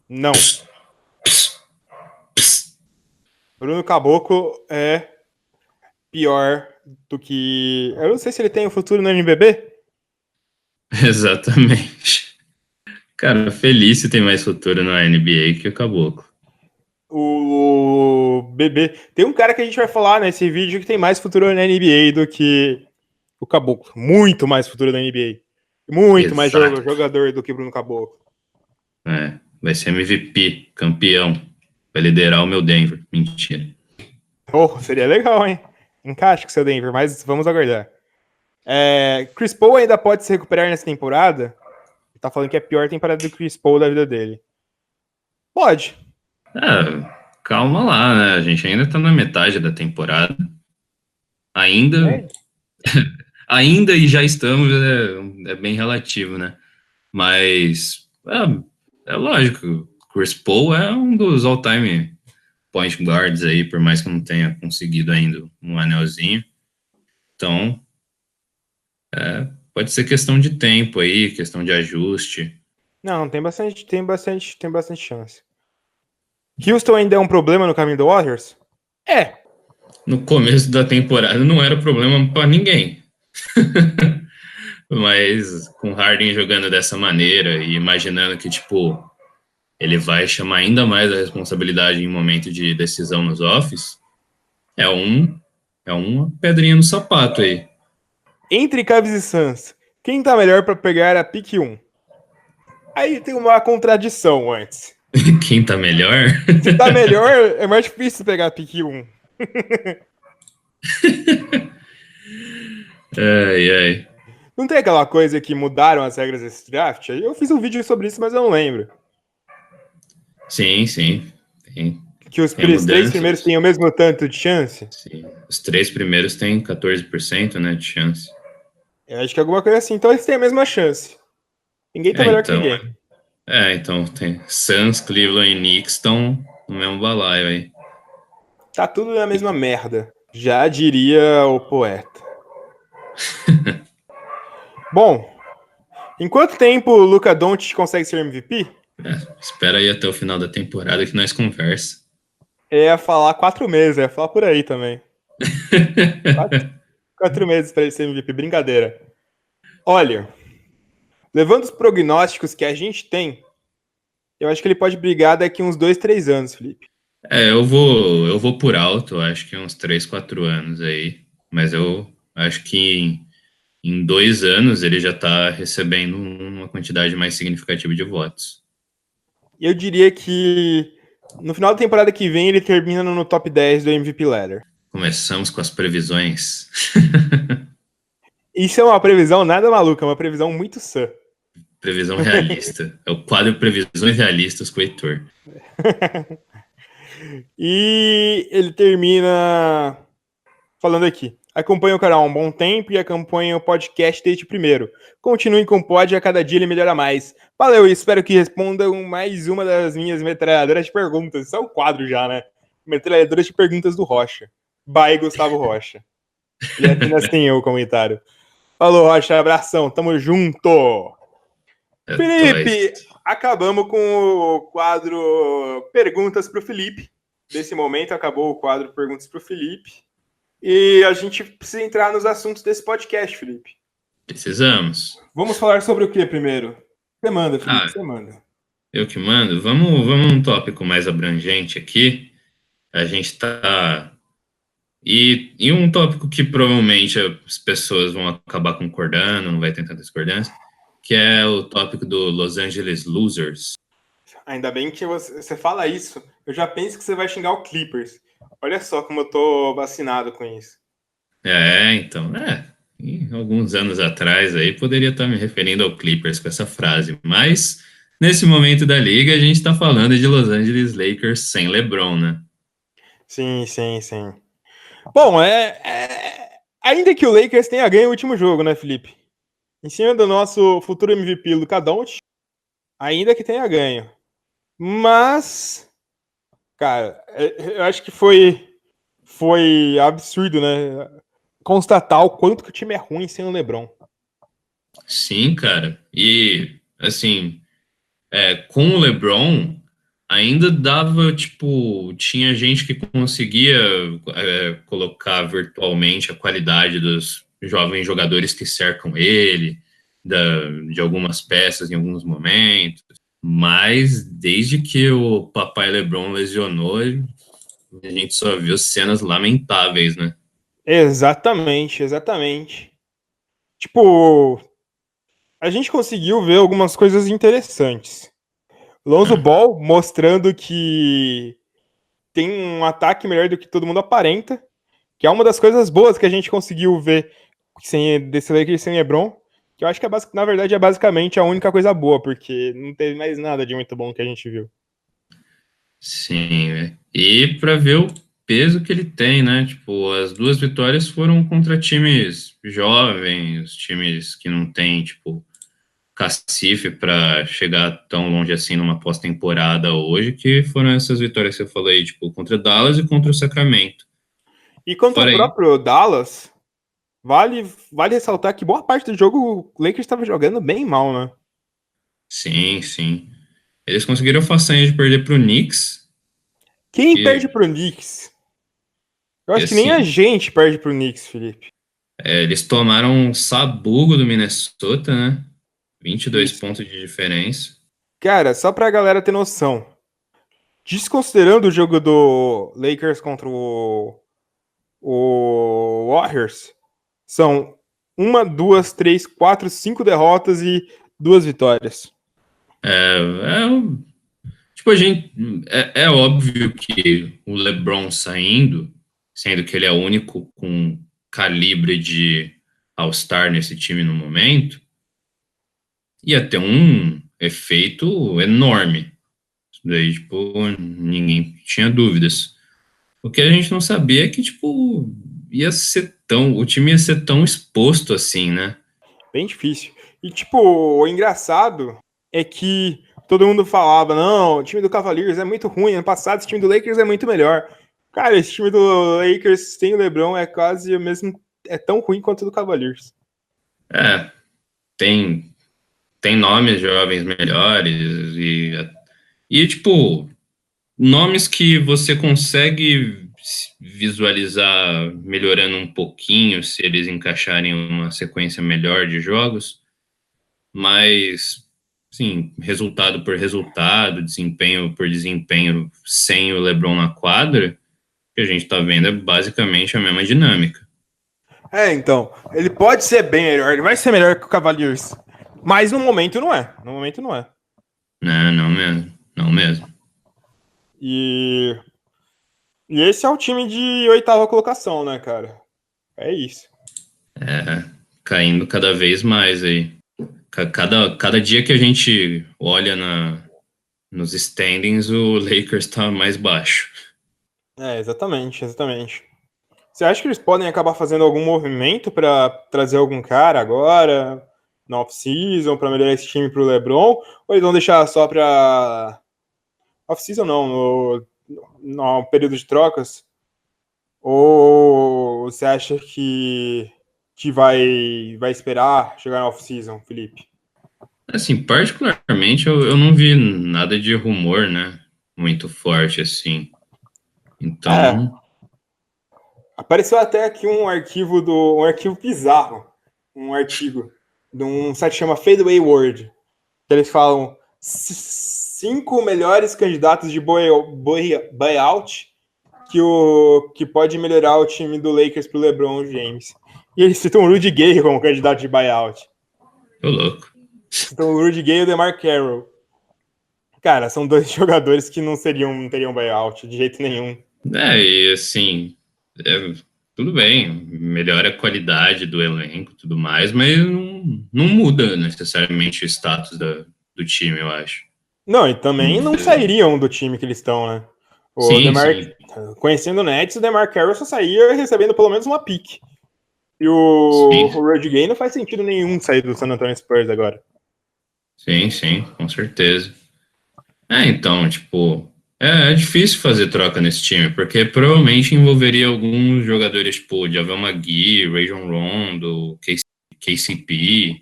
Não. Bruno Caboclo é pior do que... Eu não sei se ele tem um futuro no NBB. Exatamente. Cara, Felício tem mais futuro na NBA que o Caboclo. O BB. Tem um cara que a gente vai falar nesse vídeo que tem mais futuro na NBA do que o Caboclo. Muito mais futuro na NBA. Muito mais Exato. jogador do que Bruno Caboclo. Vai ser MVP, campeão. Vai liderar o meu Denver. Mentira. Oh, seria legal, hein? Encaixe com o seu Denver, mas vamos aguardar. Chris Paul ainda pode se recuperar nessa temporada? Ele tá falando que é a pior temporada do Chris Paul da vida dele. Pode. Calma lá, né? A gente ainda tá na metade da temporada. Ainda, ainda e já estamos, é bem relativo, né? Mas é lógico, Chris Paul é um dos all-time point guards aí, por mais que eu não tenha conseguido ainda um anelzinho. Então, pode ser questão de tempo aí, questão de ajuste. Não, tem bastante chance. Houston ainda é um problema no caminho do Warriors? No começo da temporada não era problema para ninguém. Mas com Harden jogando dessa maneira e imaginando que, tipo, ele vai chamar ainda mais a responsabilidade em momento de decisão nos offs, é uma pedrinha no sapato aí. Entre Cavs e Suns, quem tá melhor pra pegar a pick 1? Aí tem uma contradição antes. Quem tá melhor? Se tá melhor, é mais difícil pegar a pick 1. Ai. Não tem aquela coisa que mudaram as regras desse draft? Eu fiz um vídeo sobre isso, mas eu não lembro. Sim. Tem Que os mudanças. 3 primeiros têm o mesmo tanto de chance? Sim. Os 3 primeiros têm 14%, né, de chance. Eu acho que é alguma coisa assim. Então eles têm a mesma chance. Ninguém tá melhor que ninguém. Então tem Suns, Cleveland e Knicks estão no mesmo balaio aí. Tá tudo na mesma merda. Já diria o poeta. Bom, em quanto tempo o Luka Doncic consegue ser MVP? Espera aí até o final da temporada que nós conversa. Eu ia falar 4 meses, eu ia falar por aí também. 4 meses para ele ser MVP, brincadeira. Olha, levando os prognósticos que a gente tem, eu acho que ele pode brigar daqui uns 2, 3 anos, Felipe. Eu vou por alto, acho que uns 3, 4 anos aí. Mas eu acho que em 2 anos ele já tá recebendo uma quantidade mais significativa de votos. Eu diria que no final da temporada que vem ele termina no top 10 do MVP Ladder. Começamos com as previsões. Isso é uma previsão nada maluca, é uma previsão muito sã. Previsão realista. É o quadro Previsões Realistas com o Heitor. E ele termina falando aqui. Acompanho o canal há um bom tempo e acompanho o podcast desde o primeiro. Continuem com o pod e a cada dia ele melhora mais. Valeu e espero que respondam mais uma das minhas metralhadoras de perguntas. Isso é um quadro já, né? Metralhadoras de perguntas do Rocha. By Gustavo Rocha. E apenas tem eu o comentário. Falou, Rocha, abração, tamo junto! É Felipe, nóis. acabamos com o quadro Perguntas para o Felipe. Nesse momento, acabou o quadro Perguntas para o Felipe. E a gente precisa entrar nos assuntos desse podcast, Felipe. Precisamos. Vamos falar sobre o que primeiro? Você manda, Felipe, Ah, você manda. eu que mando. Vamos num tópico mais abrangente aqui. A gente tá. E um tópico que provavelmente as pessoas vão acabar concordando, não vai ter tanta discordância, que é o tópico do Los Angeles Losers. Ainda bem que você fala isso. Eu já penso que você vai xingar o Clippers. Olha só como eu tô vacinado com isso. Então, em alguns anos atrás aí poderia estar me referindo ao Clippers com essa frase, mas nesse momento da liga a gente está falando de Los Angeles Lakers sem LeBron, né? Sim, sim, sim. Bom, ainda que o Lakers tenha ganho o último jogo, né, Felipe? Em cima do nosso futuro MVP, Luka Doncic, ainda que tenha ganho. Mas, cara, eu acho que foi absurdo, né? Constatar o quanto que o time é ruim sem o LeBron. Sim, cara. E assim, com o LeBron ainda dava, tipo, tinha gente que conseguia colocar virtualmente a qualidade dos jovens jogadores que cercam ele, de algumas peças em alguns momentos. Mas desde que o papai LeBron lesionou, a gente só viu cenas lamentáveis, né? Exatamente, exatamente. Tipo, a gente conseguiu ver algumas coisas interessantes. Lonzo Ah, Ball mostrando que tem um ataque melhor do que todo mundo aparenta, que é uma das coisas boas que a gente conseguiu ver desse Lakers sem LeBron, que eu acho que na verdade é basicamente a única coisa boa, porque não teve mais nada de muito bom que a gente viu. sim, e para ver o peso que ele tem, né? Tipo, as duas vitórias foram contra times jovens, times que não têm, tipo, cacife para chegar tão longe assim numa pós-temporada hoje, que foram essas vitórias que eu falei, tipo, contra Dallas e contra o Sacramento. E contra o Fora aí, próprio Dallas, vale ressaltar que boa parte do jogo o Lakers estava jogando bem mal, né? sim, sim. Eles conseguiram a façanha de perder pro Knicks, Quem perde que, pro Knicks? Eu que acho que nem a assim, gente perde pro Knicks, Felipe. eles tomaram um sabugo do Minnesota, né? 22 Isso. pontos de diferença. Cara, só pra galera ter noção, desconsiderando o jogo do Lakers contra o Warriors, são uma, duas, três, quatro, cinco derrotas e duas vitórias. Tipo, é óbvio que o LeBron saindo, sendo que ele é o único com calibre de All-Star nesse time no momento, ia ter um efeito enorme. Isso daí, tipo, ninguém tinha dúvidas. O que a gente não sabia é que, tipo, o time ia ser tão exposto assim, né? Bem difícil. E, tipo, o engraçado é que todo mundo falava, não, o time do Cavaliers é muito ruim, ano passado esse time do Lakers é muito melhor. Cara, esse time do Lakers sem o LeBron é quase o mesmo, é tão ruim quanto o do Cavaliers. É, tem, tem nomes jovens melhores tipo, nomes que você consegue visualizar melhorando um pouquinho se eles encaixarem uma sequência melhor de jogos, mas, sim, resultado por resultado, desempenho por desempenho, sem o LeBron na quadra, o que a gente está vendo é basicamente a mesma dinâmica. Então, ele pode ser bem melhor, ele vai ser melhor que o Cavaliers, mas no momento não é. No momento não é. Não, não mesmo, não mesmo. E, e esse é o time de oitava colocação, né, cara? É isso. Caindo cada vez mais aí. Cada dia que a gente olha nos standings, o Lakers está mais baixo. Exatamente, exatamente. Você acha que eles podem acabar fazendo algum movimento para trazer algum cara agora, na off-season, para melhorar esse time pro LeBron? Ou eles vão deixar só para off-season não, no período de trocas? Ou você acha que vai esperar chegar na off-season, Felipe? Assim, particularmente, eu não vi nada de rumor, né? Muito forte, assim. É, Então, apareceu até aqui um arquivo bizarro, um artigo de um site que chama Fadeaway World, que eles falam 5 melhores candidatos de buyout que pode melhorar o time do Lakers pro LeBron James. E eles citam o Rudy Gay como candidato de buyout. tô louco. Citam o Rudy Gay e o DeMar Carroll. Cara, são dois jogadores que não teriam buyout de jeito nenhum. E assim, é, tudo bem, melhora a qualidade do elenco e tudo mais, mas não muda necessariamente o status do time, eu acho. Não, e também não sairiam do time que eles estão, né? O Sim, DeMar, sim, conhecendo o Nets, o DeMar Carroll só saía recebendo pelo menos uma pique. E sim, o Rudy Gay não faz sentido nenhum sair do San Antonio Spurs agora. sim, com certeza. Então, tipo, é difícil fazer troca nesse time, porque provavelmente envolveria alguns jogadores, tipo, Javel McGee, Rajon Rondo, KCP.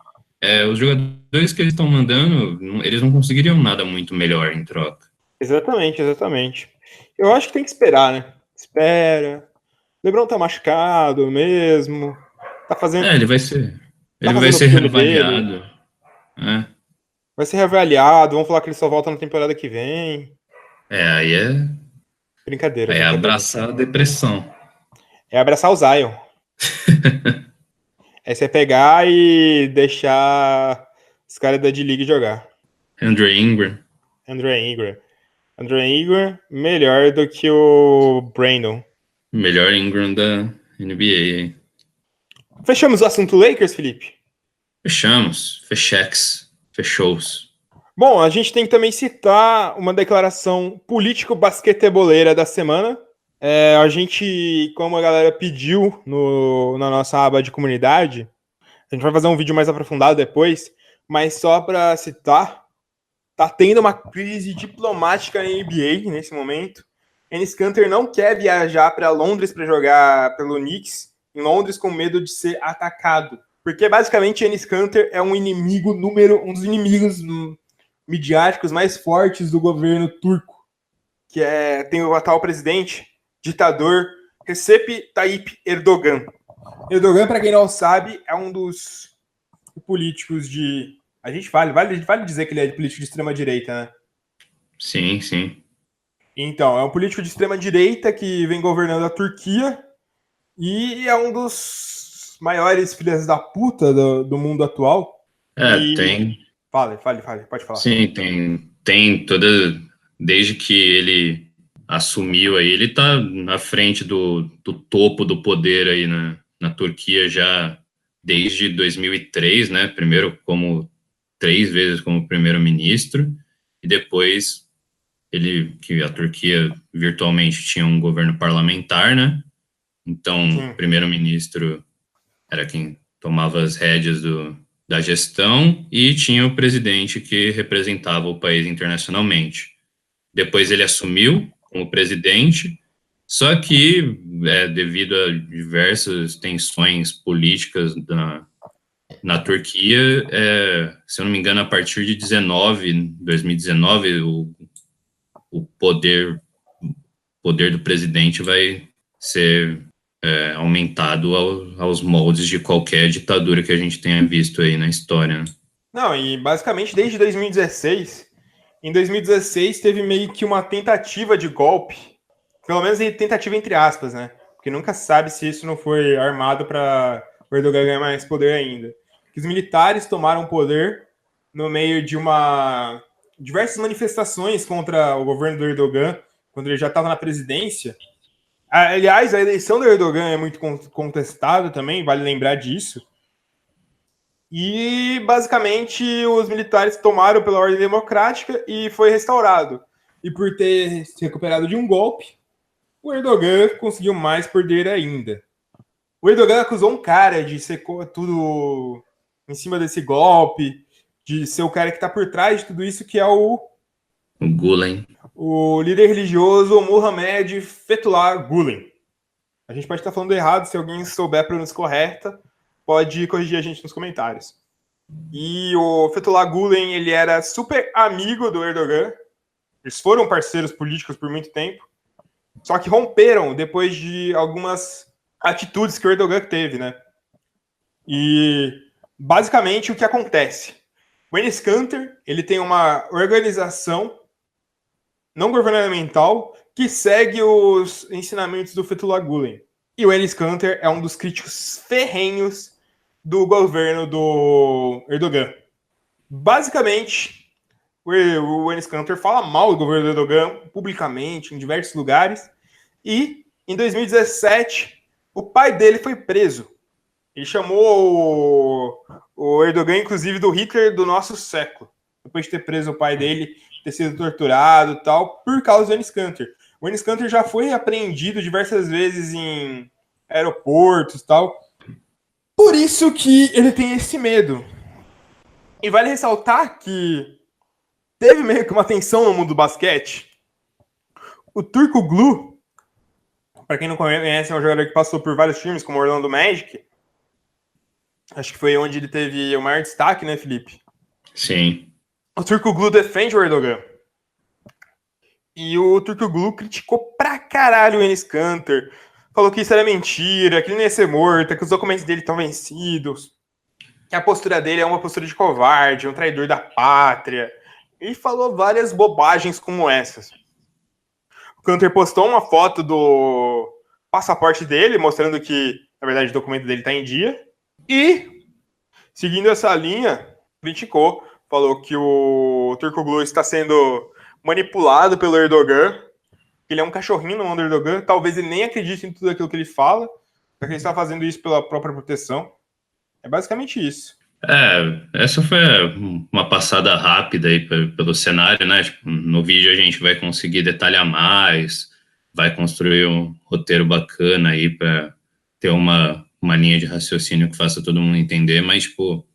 Os jogadores que eles estão mandando, eles não conseguiriam nada muito melhor em troca. Exatamente, exatamente. Eu acho que tem que esperar, né? Espera. O LeBron tá machucado mesmo. Tá fazendo, Ele vai ser, tá ele vai fazendo o ser filme dele. reavaliado, né? Vai ser reavaliado. Vão falar que ele só volta na temporada que vem. Aí Brincadeira, é brincadeira. abraçar a depressão. É abraçar o Zion. É você pegar e deixar os caras da D-League jogar. Andrew Ingram, Andrew Ingram. Andrew Ingram melhor do que o Brandon. melhor Ingram da NBA, hein? Fechamos o assunto Lakers, Felipe? Fechamos, fechex, fechou-os. Bom, a gente tem que também citar uma declaração político-basqueteboleira da semana. A gente, como a galera pediu na nossa aba de comunidade, a gente vai fazer um vídeo mais aprofundado depois, mas só para citar, tá tendo uma crise diplomática na NBA nesse momento. Enes Kanter não quer viajar para Londres para jogar pelo Knicks em Londres com medo de ser atacado. Porque basicamente Enes Kanter é um dos inimigos midiáticos mais fortes do governo turco, tem o atual presidente, ditador Recep Tayyip Erdogan. Erdogan, para quem não sabe, é um dos políticos de... A gente vale dizer que ele é político de extrema-direita, né? Sim. Então, é um político de extrema-direita que vem governando a Turquia e é um dos maiores filhas da puta do mundo atual. E... Tem. Fale, pode falar. Sim, tem toda. Desde que ele assumiu aí, ele tá na frente do topo do poder aí na Turquia já desde 2003, né? Primeiro como 3 vezes como primeiro-ministro e depois que a Turquia virtualmente tinha um governo parlamentar, né? Então, o Sim. primeiro-ministro era quem tomava as rédeas da gestão e tinha o presidente que representava o país internacionalmente. Depois ele assumiu como presidente, só que, devido a diversas tensões políticas na Turquia, se eu não me engano, a partir de 2019, o poder do presidente vai ser aumentado aos moldes de qualquer ditadura que a gente tenha visto aí na história. Né? Não, e basicamente desde 2016, em 2016 teve meio que uma tentativa de golpe, pelo menos tentativa entre aspas, né? Porque nunca se sabe se isso não foi armado para o Erdogan ganhar mais poder ainda. Que os militares tomaram poder no meio de diversas manifestações contra o governo do Erdogan, quando ele já estava na presidência. Aliás, a eleição do Erdogan é muito contestada também, vale lembrar disso. E, basicamente, os militares tomaram pela ordem democrática e foi restaurado. E por ter se recuperado de um golpe, o Erdogan conseguiu mais poder ainda. O Erdogan acusou um cara de ser tudo em cima desse golpe, de ser o cara que está por trás de tudo isso, que é o Gulen. O líder religioso Mohamed Fethullah Gulen. A gente pode estar falando errado, se alguém souber a pronúncia correta, pode corrigir a gente nos comentários. E o Fethullah Gulen, ele era super amigo do Erdogan. Eles foram parceiros políticos por muito tempo. Só que romperam depois de algumas atitudes que o Erdogan teve, né? E basicamente o que acontece? O Enes Kanter, ele tem uma organização não governamental que segue os ensinamentos do Fethullah Gulen. E o Enes Kanter é um dos críticos ferrenhos do governo do Erdogan. Basicamente, o Enes Kanter fala mal do governo do Erdogan publicamente, em diversos lugares. E, em 2017, o pai dele foi preso. Ele chamou o Erdogan, inclusive, do Hitler do nosso século. Depois de ter preso o pai dele, ter sido torturado e tal, por causa do Enes Kanter. O Enes Kanter já foi apreendido diversas vezes em aeroportos e tal. Por isso que ele tem esse medo. E vale ressaltar que teve meio que uma tensão no mundo do basquete. O Turkoglu, para quem não conhece, é um jogador que passou por vários times, como o Orlando Magic. Acho que foi onde ele teve o maior destaque, né, Felipe? Sim. O Turkoglu defende o Erdogan. E o Turkoglu criticou pra caralho o Enes Kanter. Falou que isso era mentira, que ele não ia ser morto, que os documentos dele estão vencidos, que a postura dele é uma postura de covarde, um traidor da pátria. E falou várias bobagens como essas. O Kanter postou uma foto do passaporte dele, mostrando que, na verdade, o documento dele está em dia. E, seguindo essa linha, criticou, falou que o Turkoglu está sendo manipulado pelo Erdogan, que ele é um cachorrinho no mão do Erdogan, talvez ele nem acredite em tudo aquilo que ele fala, porque ele está fazendo isso pela própria proteção. É basicamente isso. Essa foi uma passada rápida aí pelo cenário, né? Tipo, no vídeo a gente vai conseguir detalhar mais, vai construir um roteiro bacana aí para ter uma linha de raciocínio que faça todo mundo entender, mas, tipo,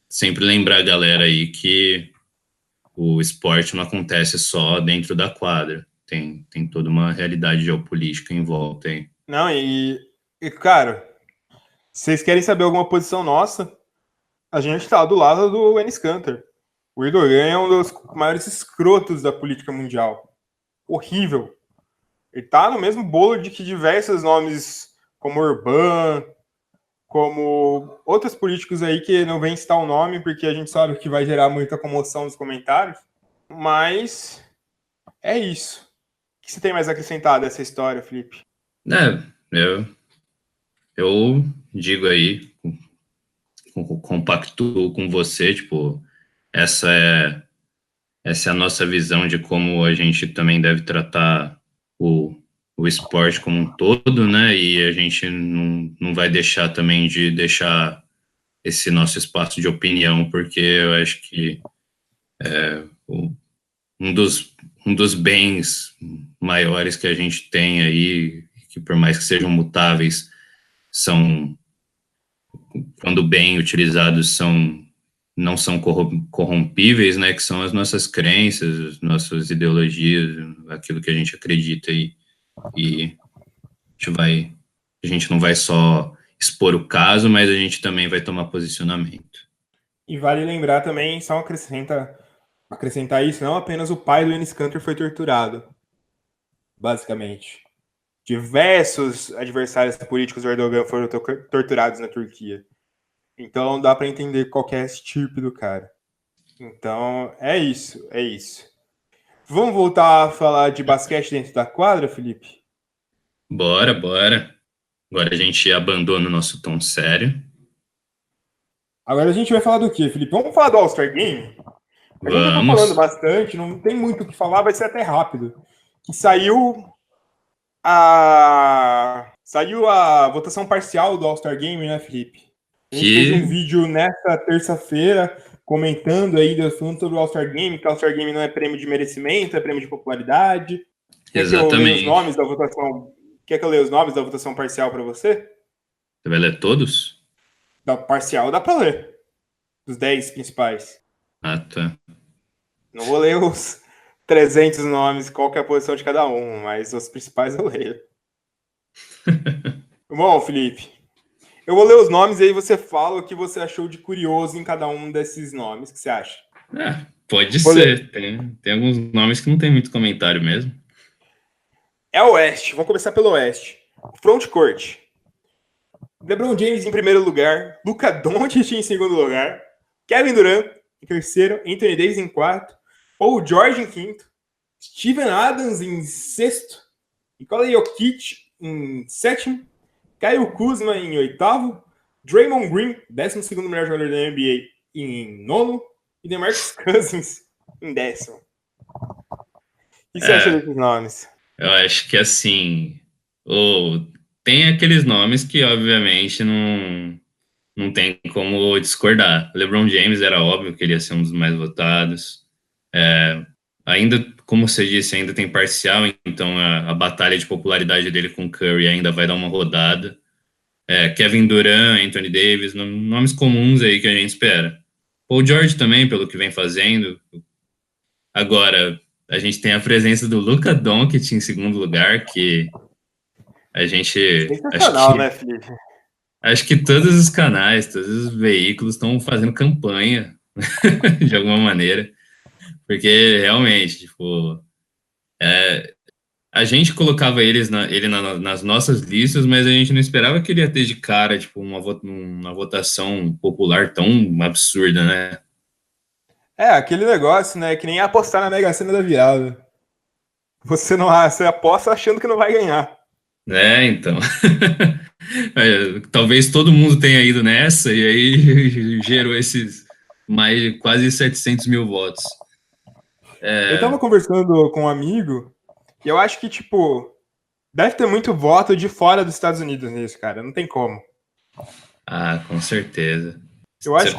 sempre lembrar a galera aí que o esporte não acontece só dentro da quadra, tem toda uma realidade geopolítica em volta aí. Não, cara, vocês querem saber alguma posição nossa? A gente está do lado do Enes Kanter. O Erdogan é um dos maiores escrotos da política mundial. Horrível. Ele tá no mesmo bolo de que diversos nomes, como Orbán, como outros políticos aí que não vem citar o nome, porque a gente sabe que vai gerar muita comoção nos comentários. Mas é isso. O que você tem mais acrescentado a essa história, Felipe? Eu digo aí, compacto com você, tipo, essa é a nossa visão de como a gente também deve tratar o esporte como um todo, né? E a gente não vai deixar também de deixar esse nosso espaço de opinião, porque eu acho que um dos bens maiores que a gente tem aí, que por mais que sejam mutáveis, são, quando bem utilizados, não são corrompíveis, né, que são as nossas crenças, as nossas ideologias, aquilo que a gente acredita e a gente não vai só expor o caso, mas a gente também vai tomar posicionamento. E vale lembrar também, só acrescentar isso, não apenas o pai do Enes Kanter foi torturado, basicamente. Diversos adversários políticos do Erdogan foram torturados na Turquia. Então dá para entender qual é esse tipo do cara. Então é isso. Vamos voltar a falar de basquete dentro da quadra, Felipe? Bora. Agora a gente abandona o nosso tom sério. Agora a gente vai falar do quê, Felipe? Vamos falar do All-Star Game? A gente já tá falando Vamos. bastante, não tem muito o que falar, vai ser até rápido. Que saiu a votação parcial do All-Star Game, né, Felipe? A gente fez um vídeo nessa terça-feira comentando aí, falando sobre o All-Star Game, que o All-Star Game não é prêmio de merecimento, é prêmio de popularidade. Quer que eu leia os nomes da votação? Quer que eu leia os nomes da votação parcial para você? Você vai ler todos? Da parcial dá para ler. Os 10 principais. Ah, tá. Não vou ler os 300 nomes, qual que é a posição de cada um, mas os principais eu leio. Bom, Felipe, Eu vou ler os nomes e aí você fala o que você achou de curioso em cada um desses nomes. O que você acha? Pode Vou ler. ser. Tem alguns nomes que não tem muito comentário mesmo. É o Oeste. Vamos começar pelo Oeste. Frontcourt. LeBron James em primeiro lugar. Luka Doncic em segundo lugar. Kevin Durant em terceiro. Anthony Davis em quarto. Paul George em quinto. Steven Adams em sexto. Nikola Jokic em sétimo. Kyle Kuzma em oitavo. Draymond Green, 12º melhor jogador da NBA, em nono. E DeMarcus Cousins em décimo. O que você acha desses nomes? Eu acho que assim, tem aqueles nomes que obviamente não tem como discordar. LeBron James era óbvio que ele ia ser um dos mais votados. Ainda, como você disse, ainda tem parcial, então a batalha de popularidade dele com Curry ainda vai dar uma rodada. Kevin Durant, Anthony Davis, nomes comuns aí que a gente espera. Paul George também, pelo que vem fazendo. Agora, a gente tem a presença do Luka Doncic em segundo lugar, que a gente... Sensacional, né, Felipe? Acho que todos os canais, todos os veículos estão fazendo campanha, de alguma maneira. Porque, realmente, tipo... a gente colocava ele nas nossas listas, mas a gente não esperava que ele ia ter de cara, tipo, uma votação popular tão absurda, né? Aquele negócio, né? Que nem apostar na Mega Sena da virada. Você aposta achando que não vai ganhar. Então. Talvez todo mundo tenha ido nessa e aí gerou esses mais de quase 700 mil votos. Eu tava conversando com um amigo e eu acho que, tipo, deve ter muito voto de fora dos Estados Unidos nisso, cara. Não tem como. Com certeza. Eu acho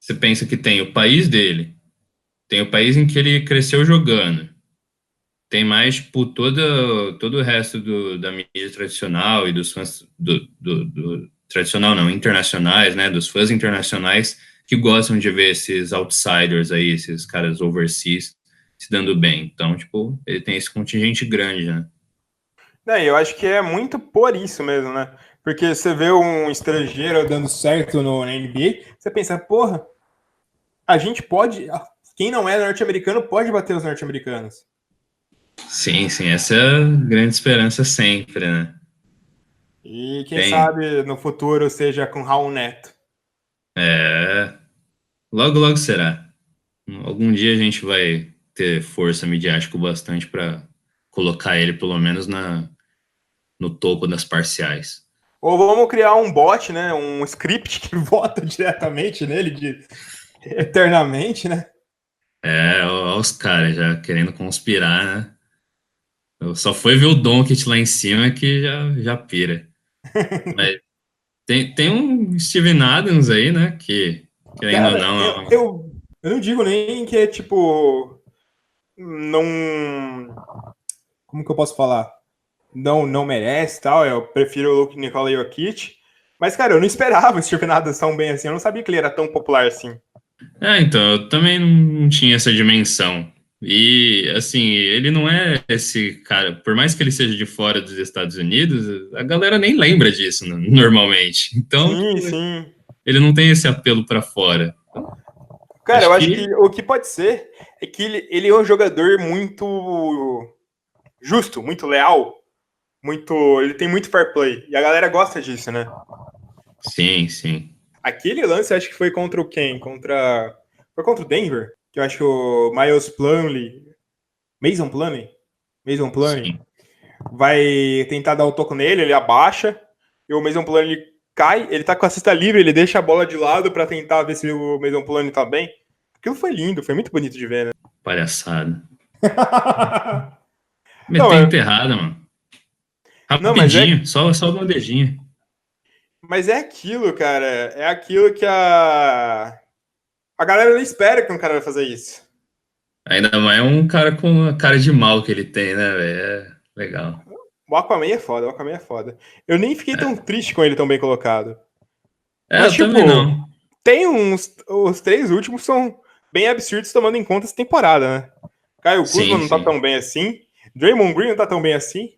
Você pensa que tem o país dele, tem o país em que ele cresceu jogando, tem mais, tipo, todo o resto da mídia tradicional e dos fãs do tradicional não, internacionais, né, dos fãs internacionais que gostam de ver esses outsiders aí, esses caras overseas se dando bem. Então, tipo, ele tem esse contingente grande, né? Eu acho que é muito por isso mesmo, né? Porque você vê um estrangeiro dando certo na NBA, você pensa, porra, a gente pode. Quem não é norte-americano pode bater os norte-americanos. Sim, essa é a grande esperança sempre, né? E quem sabe no futuro seja com Raul Neto. Logo, logo será. Algum dia a gente vai ter força midiática bastante para colocar ele, pelo menos, no topo das parciais. Ou vamos criar um bot, né? Um script que vota diretamente nele eternamente, né? Olha os caras já querendo conspirar, né? Eu só foi ver o Doncic lá em cima que já pira. Mas tem um Steven Adams aí, né? Que querendo ou Cara, não... eu não digo nem que é tipo. Não. Como que eu posso falar? Não merece tal. Eu prefiro o Nikola Jokic. Mas, cara, eu não esperava esse campeonato tão bem assim. Eu não sabia que ele era tão popular assim. Então, eu também não tinha essa dimensão. E, assim, ele não é esse cara, por mais que ele seja de fora dos Estados Unidos, a galera nem lembra disso, normalmente. Então, Sim, tipo, sim. ele não tem esse apelo para fora. Cara, eu acho que o que pode ser é que ele é um jogador muito justo, muito leal. Ele tem muito fair play. E a galera gosta disso, né? Sim. Aquele lance, acho que foi contra o quem? Foi contra o Denver? Que eu acho que o Miles Plumlee. Mason Plumlee? Mason Plumlee. Sim. Vai tentar dar o toco nele, ele abaixa. E o Mason Plumlee cai. Ele tá com a cesta livre, ele deixa a bola de lado pra tentar ver se o Mason Plumlee tá bem. Aquilo foi lindo, foi muito bonito de ver, né? Palhaçada. Meteu enterrada, mano. Não, Rapidinho, só bandejinha. Mas é aquilo, cara. É aquilo que a galera não espera que um cara vai fazer isso. Ainda mais um cara com a cara de mal que ele tem, né, velho? É legal. O Aquaman é foda. Eu nem fiquei tão triste com ele tão bem colocado. Mas, eu também não. tem os 3 últimos são bem absurdos tomando em conta essa temporada, né? Kyle Kuzma não tá tão bem assim. Draymond Green não tá tão bem assim.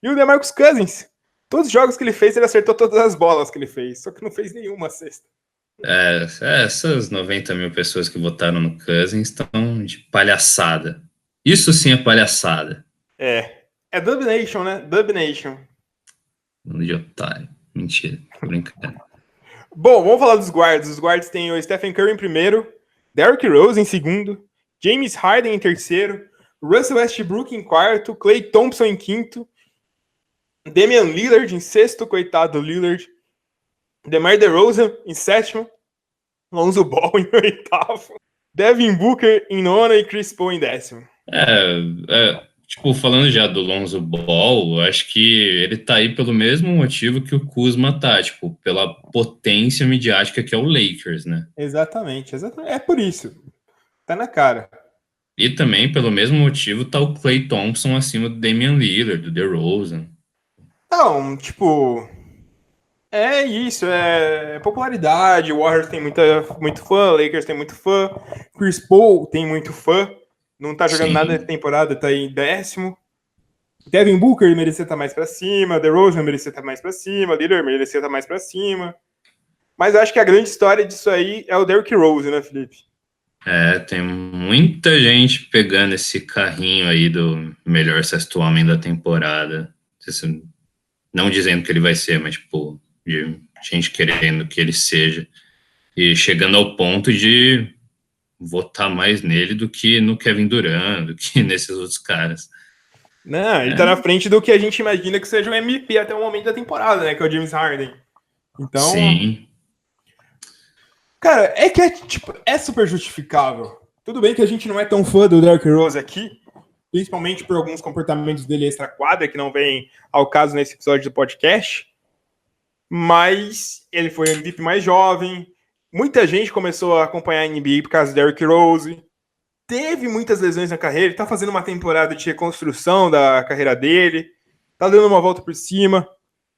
E o DeMarcus Cousins. Todos os jogos que ele fez, ele acertou todas as bolas que ele fez, só que não fez nenhuma cesta. Essas 90 mil pessoas que votaram no Cousins estão de palhaçada. Isso sim é palhaçada. É Dub Nation, né? Dub Nation. De otário. Mentira, tô brincando. Bom, vamos falar dos guards. Os guards têm o Stephen Curry em primeiro, Derrick Rose em segundo, James Harden em terceiro, Russell Westbrook em quarto, Klay Thompson em quinto, Damian Lillard em sexto, coitado do Lillard, DeMar DeRozan em sétimo, Lonzo Ball em oitavo, Devin Booker em nono e Chris Paul em décimo. Tipo, falando já do Lonzo Ball, eu acho que ele tá aí pelo mesmo motivo que o Kuzma tá, tipo, pela potência midiática que é o Lakers, né? Exatamente. É por isso. Tá na cara. E também, pelo mesmo motivo, tá o Klay Thompson acima do Damian Lillard, do DeRozan. Não, tipo... É isso, é popularidade. O Warriors tem muito fã, Lakers tem muito fã, Chris Paul tem muito fã. Não tá jogando nada nessa temporada, tá em décimo. Devin Booker merecia estar mais pra cima, DeRozan merecia estar mais pra cima, Lillard merecia estar mais pra cima. Mas eu acho que a grande história disso aí é o Derrick Rose, né, Felipe? Tem muita gente pegando esse carrinho aí do melhor sexto homem da temporada. Não dizendo que ele vai ser, mas, tipo, de gente querendo que ele seja. E chegando ao ponto de votar mais nele do que no Kevin Durant, do que nesses outros caras. Não, ele tá na frente do que a gente imagina que seja o MVP até o momento da temporada, né? Que é o James Harden. Então... Sim. Cara, é super justificável. Tudo bem que a gente não é tão fã do Derrick Rose aqui, principalmente por alguns comportamentos dele extra-quadra, que não vem ao caso nesse episódio do podcast. Mas ele foi o MVP mais jovem. Muita gente começou a acompanhar a NBA por causa do Derrick Rose. Teve muitas lesões na carreira. Ele tá fazendo uma temporada de reconstrução da carreira dele. Tá dando uma volta por cima.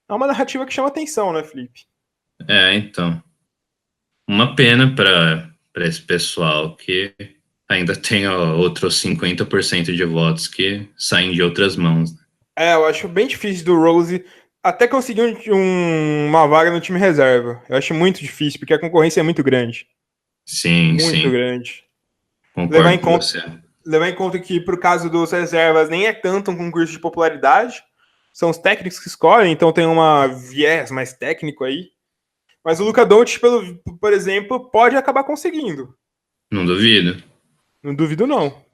É uma narrativa que chama atenção, né, Felipe? Então. Uma pena para esse pessoal que ainda tem outros 50% de votos que saem de outras mãos. Eu acho bem difícil do Rose até conseguir uma vaga no time reserva. Eu acho muito difícil, porque a concorrência é muito grande. Sim, muito grande. Concordo com você. Levar em conta que, pro caso dos reservas, nem é tanto um concurso de popularidade. São os técnicos que escolhem, então tem uma viés mais técnico aí. Mas o Luka Doncic, por exemplo, pode acabar conseguindo. Não duvido. Não duvido, não.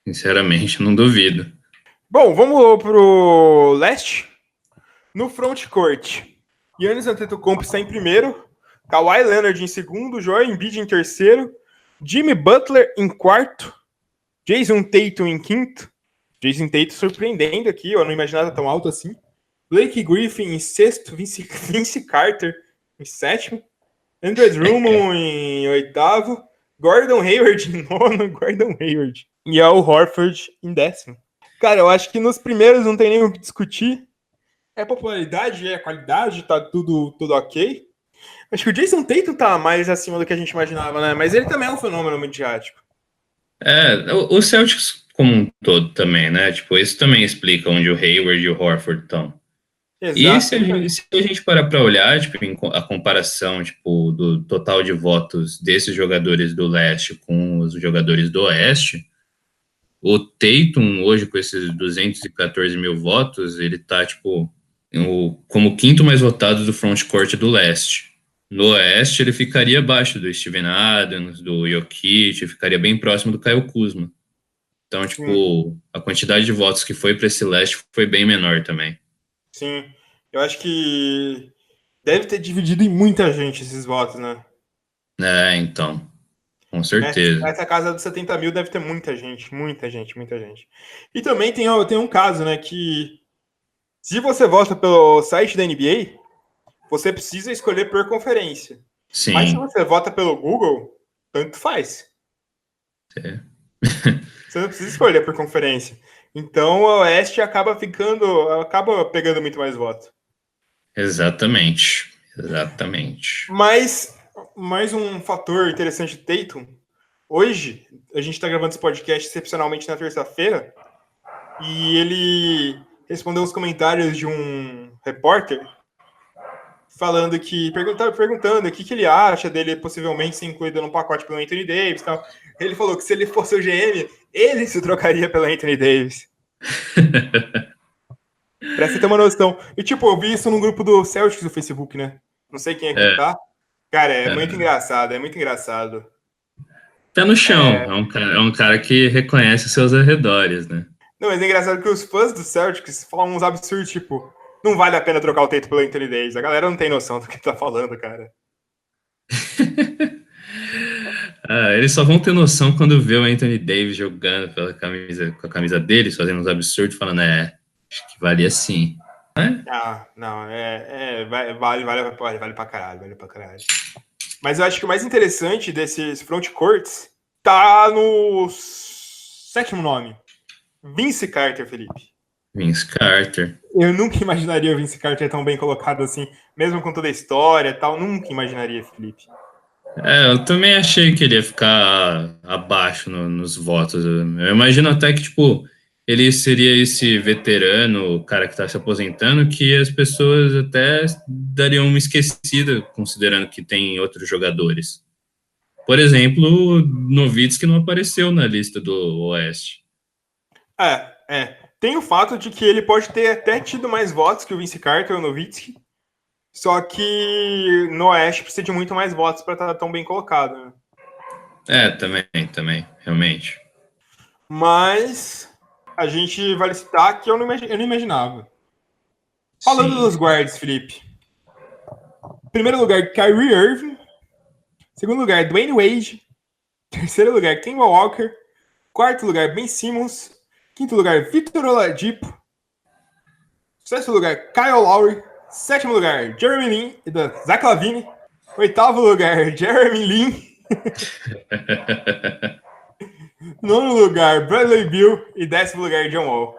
Sinceramente, não duvido. Bom, vamos pro leste. No frontcourt, Giannis Antetokounmpo está em primeiro, Kawhi Leonard em segundo, Joel Embiid em terceiro, Jimmy Butler em quarto, Jason Tatum em quinto. Jason Tatum surpreendendo aqui, eu não imaginava tão alto assim. Blake Griffin em sexto, Vince Carter em sétimo, Andre Drummond em oitavo, Gordon Hayward em nono, Gordon Hayward. E Al Horford em décimo. Cara, eu acho que nos primeiros não tem nem o que discutir. É popularidade, é qualidade, tá tudo ok. Acho que o Jason Tatum tá mais acima do que a gente imaginava, né? Mas ele também é um fenômeno midiático. O Celtics como um todo também, né? Tipo, isso também explica onde o Hayward e o Horford estão. E se a gente parar para olhar, tipo, a comparação, tipo, do total de votos desses jogadores do leste com os jogadores do oeste, o Tatum hoje com esses 214 mil votos, ele tá, tipo, como o quinto mais votado do frontcourt do leste. No oeste, ele ficaria abaixo do Steven Adams, do Jokic, ficaria bem próximo do Kyle Kuzma. Então, tipo, a quantidade de votos que foi para esse leste foi bem menor também. Sim, eu acho que deve ter dividido em muita gente esses votos, né? Então, com certeza. Essa casa dos 70 mil deve ter muita gente. E também tem um caso, né, que se você vota pelo site da NBA, você precisa escolher por conferência. Sim. Mas se você vota pelo Google, tanto faz. Você não precisa escolher por conferência. Então o Oeste acaba pegando muito mais votos. Exatamente. Mas mais um fator interessante do Tatum. Hoje, a gente está gravando esse podcast excepcionalmente na terça-feira, e ele respondeu uns comentários de um repórter falando que, perguntando o que ele acha dele possivelmente ser incluído num pacote pelo Anthony Davis e tal. Ele falou que se ele fosse o GM, ele se trocaria pelo Anthony Davis. Pra você ter uma noção. E, tipo, eu vi isso no grupo do Celtics do Facebook, né? Não sei quem é que tá. Cara, é muito engraçado, é muito engraçado. Tá no chão, é um cara que reconhece os seus arredores, né? Não, mas é engraçado que os fãs do Celtics falam uns absurdos, tipo, não vale a pena trocar o Tatum pelo Anthony Davis. A galera não tem noção do que tá falando, cara. Eles só vão ter noção quando vê o Anthony Davis jogando com a camisa deles, fazendo uns absurdos, falando, acho que valia sim. Não, vale pra caralho, vale pra caralho. Mas eu acho que o mais interessante desses frontcourts tá no sétimo nome. Vince Carter, Felipe. Vince Carter. Eu nunca imaginaria o Vince Carter tão bem colocado assim, mesmo com toda a história e tal. Nunca imaginaria, Felipe. Eu também achei que ele ia ficar abaixo nos votos. Eu imagino até que, tipo, ele seria esse veterano, o cara que está se aposentando, que as pessoas até dariam uma esquecida, considerando que tem outros jogadores. Por exemplo, o Nowitzki não apareceu na lista do Oeste. Tem o fato de que ele pode ter até tido mais votos que o Vince Carter ou o Nowitzki, só que no Oeste precisa de muito mais votos para estar tão bem colocado. Né? Também, realmente. Mas a gente vai citar que eu não imaginava. Falando dos guards, Felipe. Primeiro lugar, Kyrie Irving. Segundo lugar, Dwayne Wade. Terceiro lugar, Kemba Walker. Quarto lugar, Ben Simmons. Quinto lugar, Victor Oladipo. Sexto lugar, Kyle Lowry. Sétimo lugar, Jeremy Lin e Zach LaVine. Oitavo lugar, Jeremy Lin. Nono lugar, Bradley Beal. E 10º lugar, John Wall.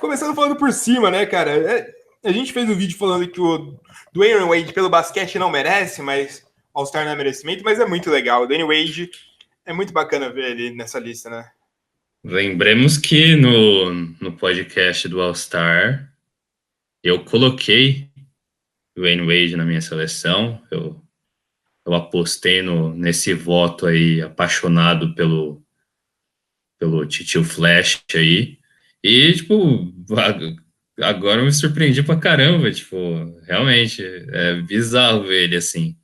Começando falando por cima, né, cara? A gente fez um vídeo falando que o Dwayne Wade pelo basquete não merece, mas All-Star não é merecimento, mas é muito legal. O Dwayne Wade é muito bacana ver ele nessa lista, né? Lembremos que no podcast do All-Star eu coloquei o Dwayne Wade na minha seleção. Eu apostei nesse voto aí, apaixonado pelo Titio Flash aí. E, tipo, agora eu me surpreendi pra caramba. Tipo, realmente, é bizarro ver ele assim.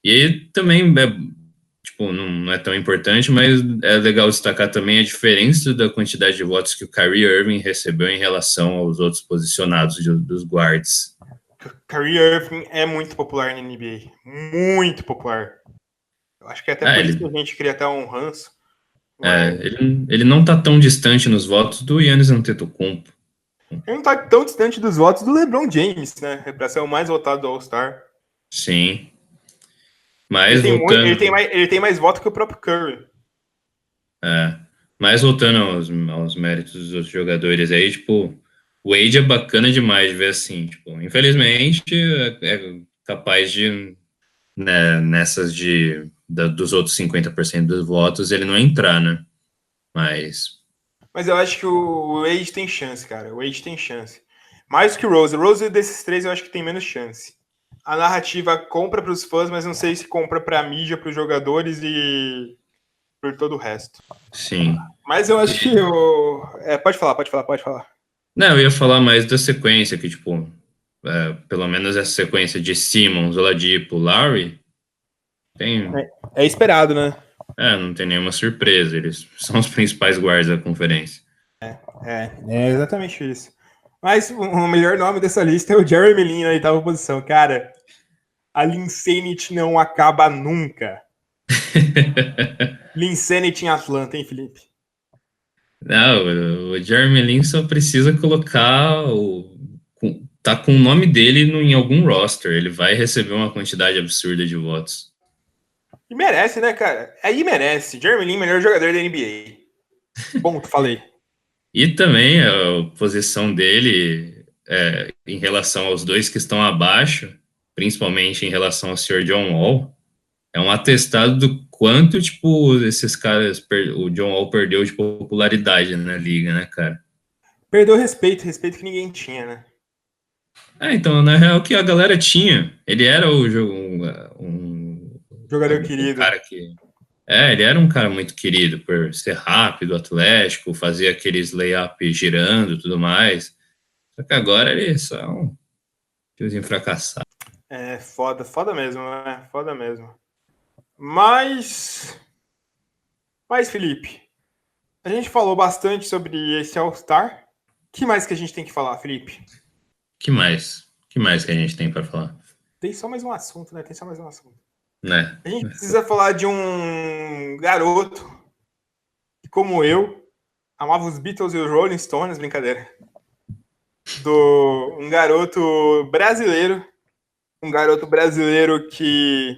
E aí também, tipo, não é tão importante, mas é legal destacar também a diferença da quantidade de votos que o Kyrie Irving recebeu em relação aos outros posicionados dos guards. Kyrie Irving é muito popular na NBA. Muito popular. Eu acho que até por isso que a gente cria até um ranço. Mas... ele não tá tão distante nos votos do Giannis Antetokounmpo. Ele não tá tão distante dos votos do LeBron James, né? Pra ser o mais votado do All-Star. Sim. Mas ele tem mais votos que o próprio Curry. Mas voltando aos méritos dos jogadores aí, tipo, o Wade é bacana demais de ver assim, tipo, infelizmente é capaz de, né, nessas dos outros 50% dos votos ele não entrar, né? Mas eu acho que o Wade tem chance, cara. O Wade tem chance. Mais que o Rose. O Rose desses três eu acho que tem menos chance. A narrativa compra para os fãs, mas não sei se compra para a mídia, para os jogadores e por todo o resto. Sim. Mas eu acho que pode falar. Não, eu ia falar mais da sequência, que tipo, pelo menos essa sequência de Simmons, Oladipo, Lowry, tem... É esperado, né? Não tem nenhuma surpresa, eles são os principais guardas da conferência. É exatamente isso. Mas o melhor nome dessa lista é o Jeremy Lin na 8ª posição. Cara, a Linsanity não acaba nunca. Linsanity em Atlanta, hein, Felipe? Não, o Jeremy Lin só precisa colocar tá com o nome dele em algum roster, ele vai receber uma quantidade absurda de votos. E merece, né, cara? Aí merece. Jeremy Lin, melhor jogador da NBA. Bom, falei. E também a posição dele em relação aos dois que estão abaixo, principalmente em relação ao Sr. John Wall, é um atestado do quanto, tipo, esses caras, o John Wall perdeu de popularidade na liga, né, cara? Perdeu respeito que ninguém tinha, né? Então, na real, que a galera tinha. Ele era Jogador um querido. cara que. Ele era um cara muito querido por ser rápido, atlético, fazer aqueles layup girando e tudo mais. Só que agora ele é só um tiozinho fracassado. Foda mesmo, né? Foda mesmo. Mas, Felipe, a gente falou bastante sobre esse All-Star. O que mais que a gente tem que falar, Felipe? Que mais? Que mais que a gente tem para falar? Tem só mais um assunto, né? Né? A gente precisa falar de um garoto que, como eu, amava os Beatles e os Rolling Stones, brincadeira. Um garoto brasileiro. Um garoto brasileiro que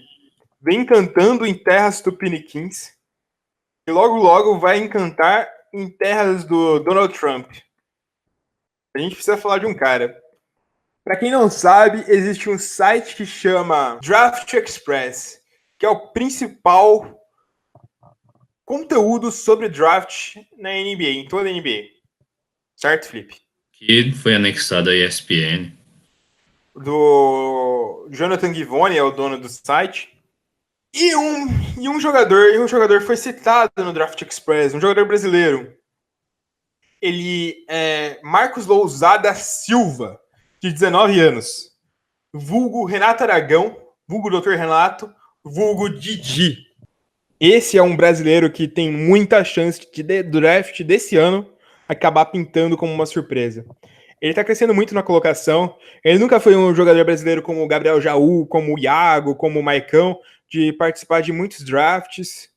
vem cantando em terras tupiniquins e logo vai encantar em terras do Donald Trump. A gente precisa falar de um cara. Para quem não sabe, existe um site que chama Draft Express, que é o principal conteúdo sobre draft na NBA, em toda a NBA. Certo, Felipe? Que foi anexado à ESPN. Do Jonathan Givony é o dono do site. E um jogador foi citado no Draft Express, um jogador brasileiro. Ele é Marcos Lousada Silva, de 19 anos. Vulgo Renato Aragão, vulgo Dr. Renato, vulgo Didi. Esse é um brasileiro que tem muita chance de draft desse ano acabar pintando como uma surpresa. Ele tá crescendo muito na colocação. Ele nunca foi um jogador brasileiro como o Gabriel Jaú, como o Iago, como o Maicão, de participar de muitos drafts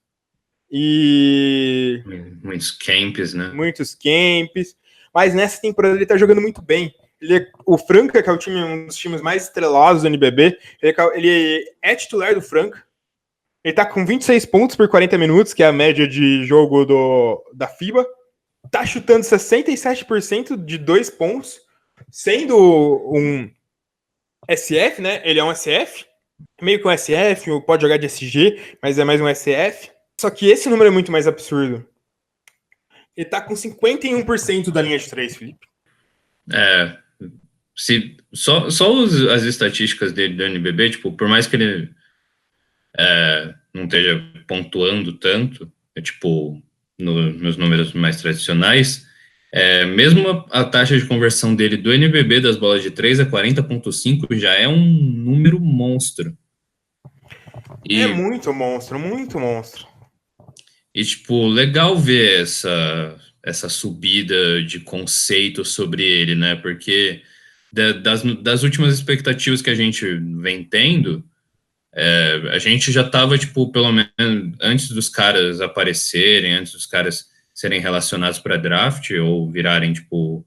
e muitos camps, né? Muitos camps. Mas nessa temporada ele tá jogando muito bem. O Franca, que é um dos times mais estrelados do NBB, ele é titular do Franca. Ele tá com 26 pontos por 40 minutos, que é a média de jogo da FIBA. Tá chutando 67% de 2 pontos, sendo um SF, né? Ele é um SF, meio que um SF, pode jogar de SG, mas é mais um SF. Só que esse número é muito mais absurdo. Ele tá com 51% da linha de 3, Felipe. Só as estatísticas dele do NBB, tipo, por mais que ele não esteja pontuando tanto, tipo, nos números mais tradicionais, mesmo a taxa de conversão dele do NBB das bolas de 3 a 40,5 já é um número monstro. É muito monstro, muito monstro. E, tipo, legal ver essa subida de conceito sobre ele, né? Porque das últimas expectativas que a gente vem tendo, a gente já estava, tipo, pelo menos antes dos caras aparecerem, antes dos caras serem relacionados para draft ou virarem, tipo,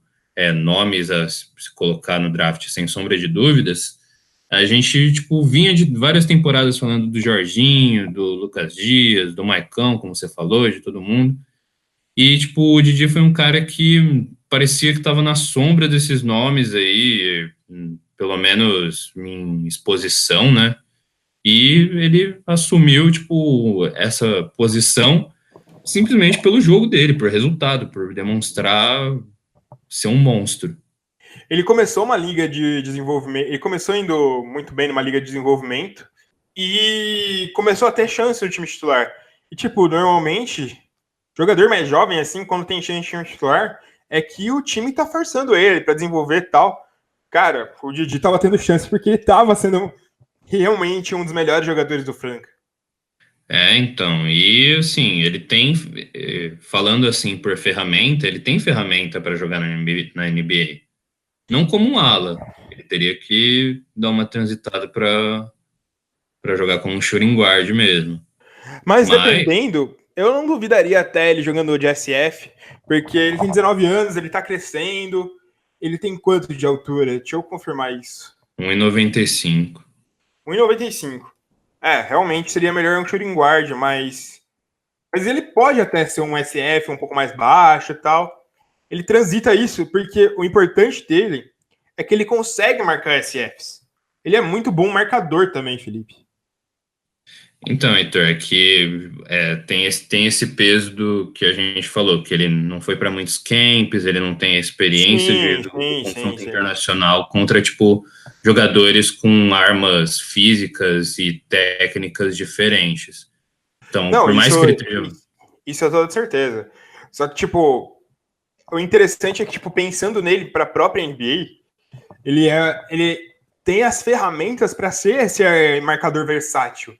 nomes a se colocar no draft sem sombra de dúvidas, a gente, tipo, vinha de várias temporadas falando do Jorginho, do Lucas Dias, do Maicão, como você falou, de todo mundo. E, tipo, o Didi foi um cara que parecia que estava na sombra desses nomes aí, pelo menos em exposição, né? E ele assumiu, tipo, essa posição simplesmente pelo jogo dele, por resultado, por demonstrar ser um monstro. Ele começou uma liga de desenvolvimento, ele começou indo muito bem numa liga de desenvolvimento e começou a ter chance no time titular. E, tipo, normalmente, jogador mais jovem, assim, quando tem chance de time titular, é que o time tá forçando ele pra desenvolver e tal. Cara, o Didi tava tendo chance porque ele tava sendo realmente um dos melhores jogadores do Franca. Então, e assim, ele tem, falando assim por ferramenta, ele tem ferramenta para jogar na NBA. Não como um ala, ele teria que dar uma transitada para jogar como um shooting guard mesmo. Mas dependendo, eu não duvidaria até ele jogando de SF, porque ele tem 19 anos, ele tá crescendo. Ele tem quanto de altura? Deixa eu confirmar isso. 1,95. 1,95. Realmente seria melhor um shooting guard, mas ele pode até ser um SF um pouco mais baixo e tal. Ele transita isso, porque o importante dele é que ele consegue marcar SFs. Ele é muito bom marcador também, Felipe. Então, Heitor, é que tem esse peso do que a gente falou, que ele não foi para muitos camps, ele não tem a experiência Sim, do sim, sim, confronto sim. internacional contra, tipo, jogadores com armas físicas e técnicas diferentes. Então, Não, por isso, mais que ele tenha... isso eu tô de certeza. Só que, tipo, o interessante é que, tipo, pensando nele para a própria NBA, ele tem as ferramentas para ser esse marcador versátil.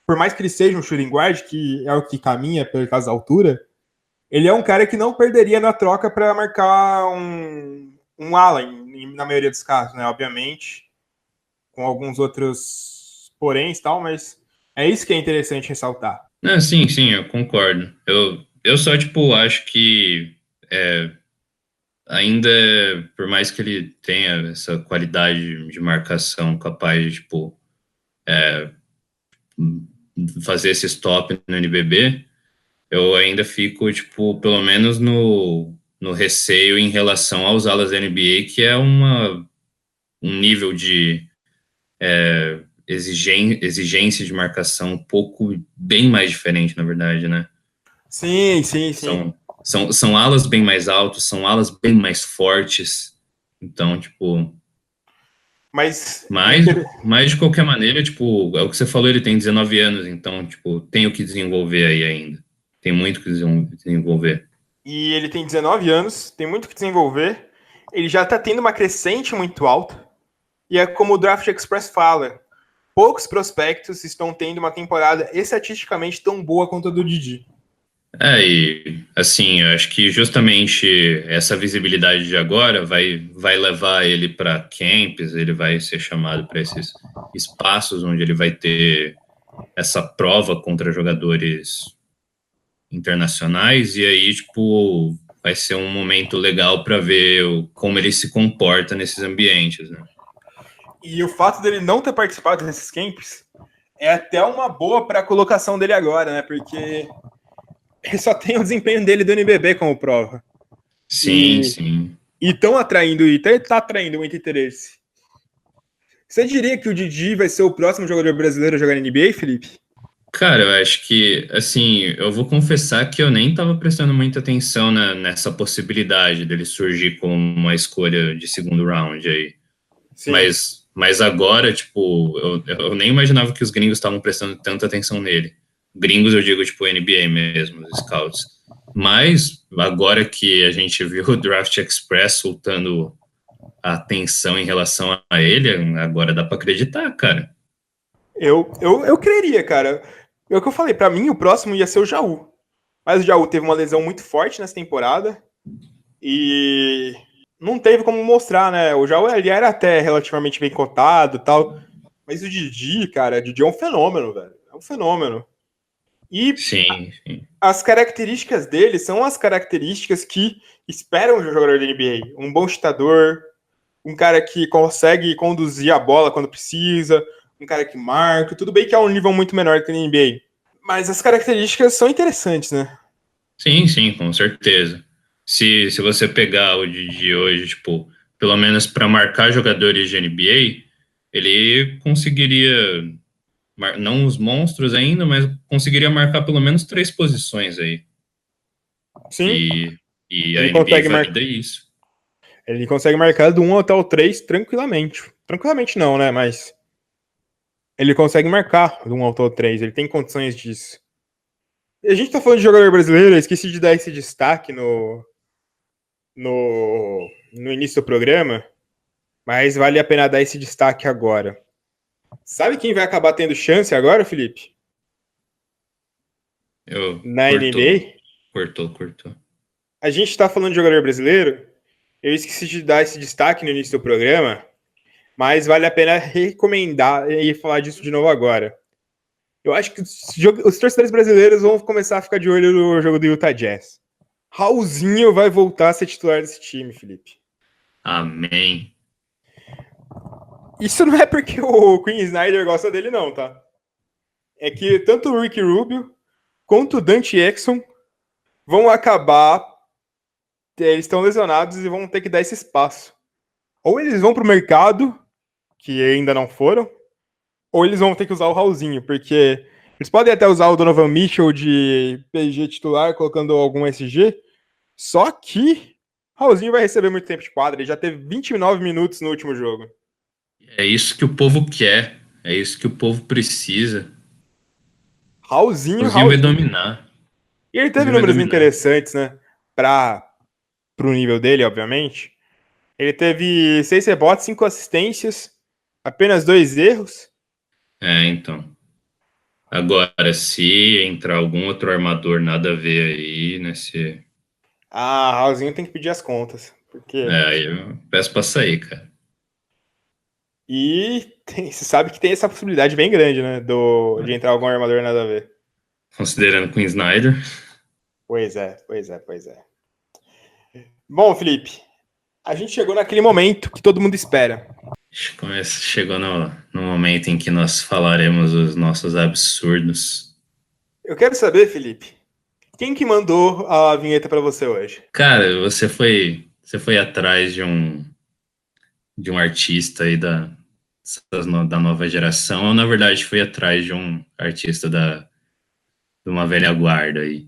Por mais que ele seja um shooting guard, que é o que caminha por causa da altura, ele é um cara que não perderia na troca para marcar um Allen, na maioria dos casos, né? Obviamente, com alguns outros poréns e tal, mas é isso que é interessante ressaltar. Sim, eu concordo. Eu só, tipo, acho que é, ainda, por mais que ele tenha essa qualidade de marcação capaz de, tipo, fazer esse stop no NBB, eu ainda fico, tipo, pelo menos no receio em relação aos alas da NBA, que é um nível de exigência de marcação um pouco bem mais diferente, na verdade, né? Sim, sim, sim. São alas bem mais altos, são alas bem mais fortes. Então, tipo, Mas mas de qualquer maneira, tipo, é o que você falou, ele tem 19 anos, então, tipo, tem o que desenvolver aí ainda. Tem muito que desenvolver. e ele tem 19 anos, tem muito que desenvolver. Ele já está tendo uma crescente muito alta. E é como o Draft Express fala: poucos prospectos estão tendo uma temporada estatisticamente tão boa quanto a do Didi. E assim, eu acho que justamente essa visibilidade de agora vai levar ele para camps, ele vai ser chamado para esses espaços onde ele vai ter essa prova contra jogadores internacionais, e aí, tipo, vai ser um momento legal para ver como ele se comporta nesses ambientes, né? E o fato dele não ter participado desses camps é até uma boa para a colocação dele agora, né? Porque ele só tem o desempenho dele do NBB como prova. Sim, E sim. estão atraindo, e tá atraindo muito interesse. Você diria que o Didi vai ser o próximo jogador brasileiro a jogar na NBA, Felipe? Cara, eu acho que, assim, eu vou confessar que eu nem estava prestando muita atenção nessa possibilidade dele surgir como uma escolha de segundo round aí. Sim. Mas agora, tipo, eu nem imaginava que os gringos estavam prestando tanta atenção nele. Gringos, eu digo, tipo, NBA mesmo, os scouts. Mas, agora que a gente viu o Draft Express soltando a atenção em relação a ele, agora dá para acreditar, cara. Eu creria, cara. É o que eu falei, pra mim o próximo ia ser o Jaú. Mas o Jaú teve uma lesão muito forte nessa temporada e não teve como mostrar, né? O Jaú ele era até relativamente bem cotado e tal. Mas o Didi, cara, o Didi é um fenômeno, velho. É um fenômeno. E Sim, sim. as características dele são as características que esperam de um jogador da NBA. Um bom chutador, um cara que consegue conduzir a bola quando precisa, um cara que marca. Tudo bem que é um nível muito menor que na NBA. Mas as características são interessantes, né? Sim, com certeza. Se você pegar o de hoje, tipo, pelo menos para marcar jogadores de NBA, ele conseguiria, não os monstros ainda, mas conseguiria marcar pelo menos três posições aí. Sim, E, e a ele NBA consegue marcar. valida isso. Ele consegue marcar do 1 até o 3 tranquilamente. Tranquilamente não, né? Mas ele consegue marcar do 1 até o 3. Ele tem condições disso. E a gente tá falando de jogador brasileiro, eu esqueci de dar esse destaque no início do programa, mas vale a pena dar esse destaque agora. Sabe quem vai acabar tendo chance agora, Felipe? Eu Na cortou, NBA? cortou. A gente tá falando de jogador brasileiro, eu esqueci de dar esse destaque no início do programa, mas vale a pena recomendar e falar disso de novo agora. Eu acho que os torcedores brasileiros vão começar a ficar de olho no jogo do Utah Jazz. Raulzinho vai voltar a ser titular desse time, Felipe. Amém. Isso não é porque o Queen Snyder gosta dele, não, tá? É que tanto o Ricky Rubio quanto o Dante Exxon vão acabar. Eles estão lesionados e vão ter que dar esse espaço. Ou eles vão pro mercado, que ainda não foram, ou eles vão ter que usar o Raulzinho, porque Eles podem até usar o Donovan Mitchell de PG titular, colocando algum SG, só que Raulzinho vai receber muito tempo de quadra. Ele já teve 29 minutos no último jogo. É isso que o povo quer. É isso que o povo precisa. O Raulzinho, Raulzinho vai Raulzinho. dominar. E ele O teve Raulzinho vai números dominar. interessantes, né? Pro nível dele, obviamente. Ele teve 6 rebotes, 5 assistências, apenas 2 erros. É, então. Agora, se entrar algum outro armador nada a ver aí, nesse. Ah, Raulzinho tem que pedir as contas. Porque. Aí eu peço pra sair, cara. Você sabe que tem essa possibilidade bem grande, né? De entrar algum armador nada a ver. Considerando com o Snyder. Pois é, pois é, pois é. Bom, Felipe, a gente chegou naquele momento que todo mundo espera. Chegou no momento em que nós falaremos os nossos absurdos. Eu quero saber, Felipe, quem que mandou a vinheta pra você hoje? Cara, você foi atrás de um artista aí da nova geração, ou na verdade foi atrás de um artista de uma velha guarda aí.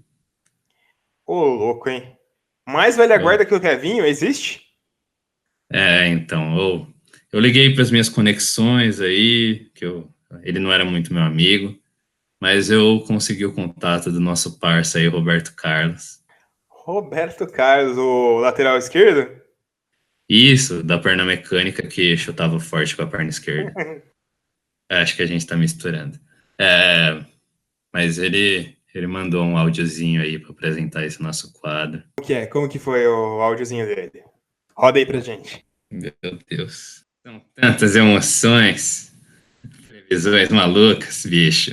Ô, louco, hein? Mais velha Eu- guarda que o Kevinho, existe? então, eu liguei para as minhas conexões aí, ele não era muito meu amigo, mas eu consegui o contato do nosso parça aí, Roberto Carlos. Roberto Carlos, o lateral esquerdo? Isso, da perna mecânica que chutava forte com a perna esquerda. Acho que a gente está misturando. É, mas ele mandou um áudiozinho aí para apresentar esse nosso quadro. Como que é? Como que foi o áudiozinho dele? Roda aí pra gente. Meu Deus. São tantas emoções, previsões malucas, bicho.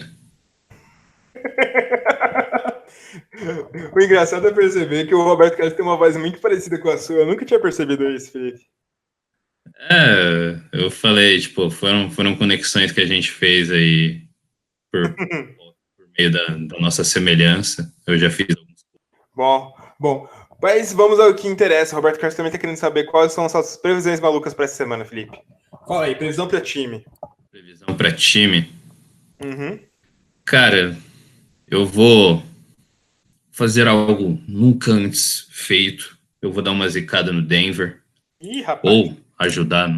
O engraçado é perceber que o Roberto Carlos tem uma voz muito parecida com a sua. Eu nunca tinha percebido isso, Felipe. Eu falei, tipo, foram conexões que a gente fez aí por meio da nossa semelhança. Eu já fiz. Bom. Mas vamos ao que interessa. O Roberto Carlos também tá querendo saber quais são as suas previsões malucas pra essa semana, Felipe. Fala aí, previsão pra time. Previsão para time. Uhum. Cara, eu vou fazer algo nunca antes feito. Eu vou dar uma zicada no Denver. Ih, rapaz. Ou ajudar,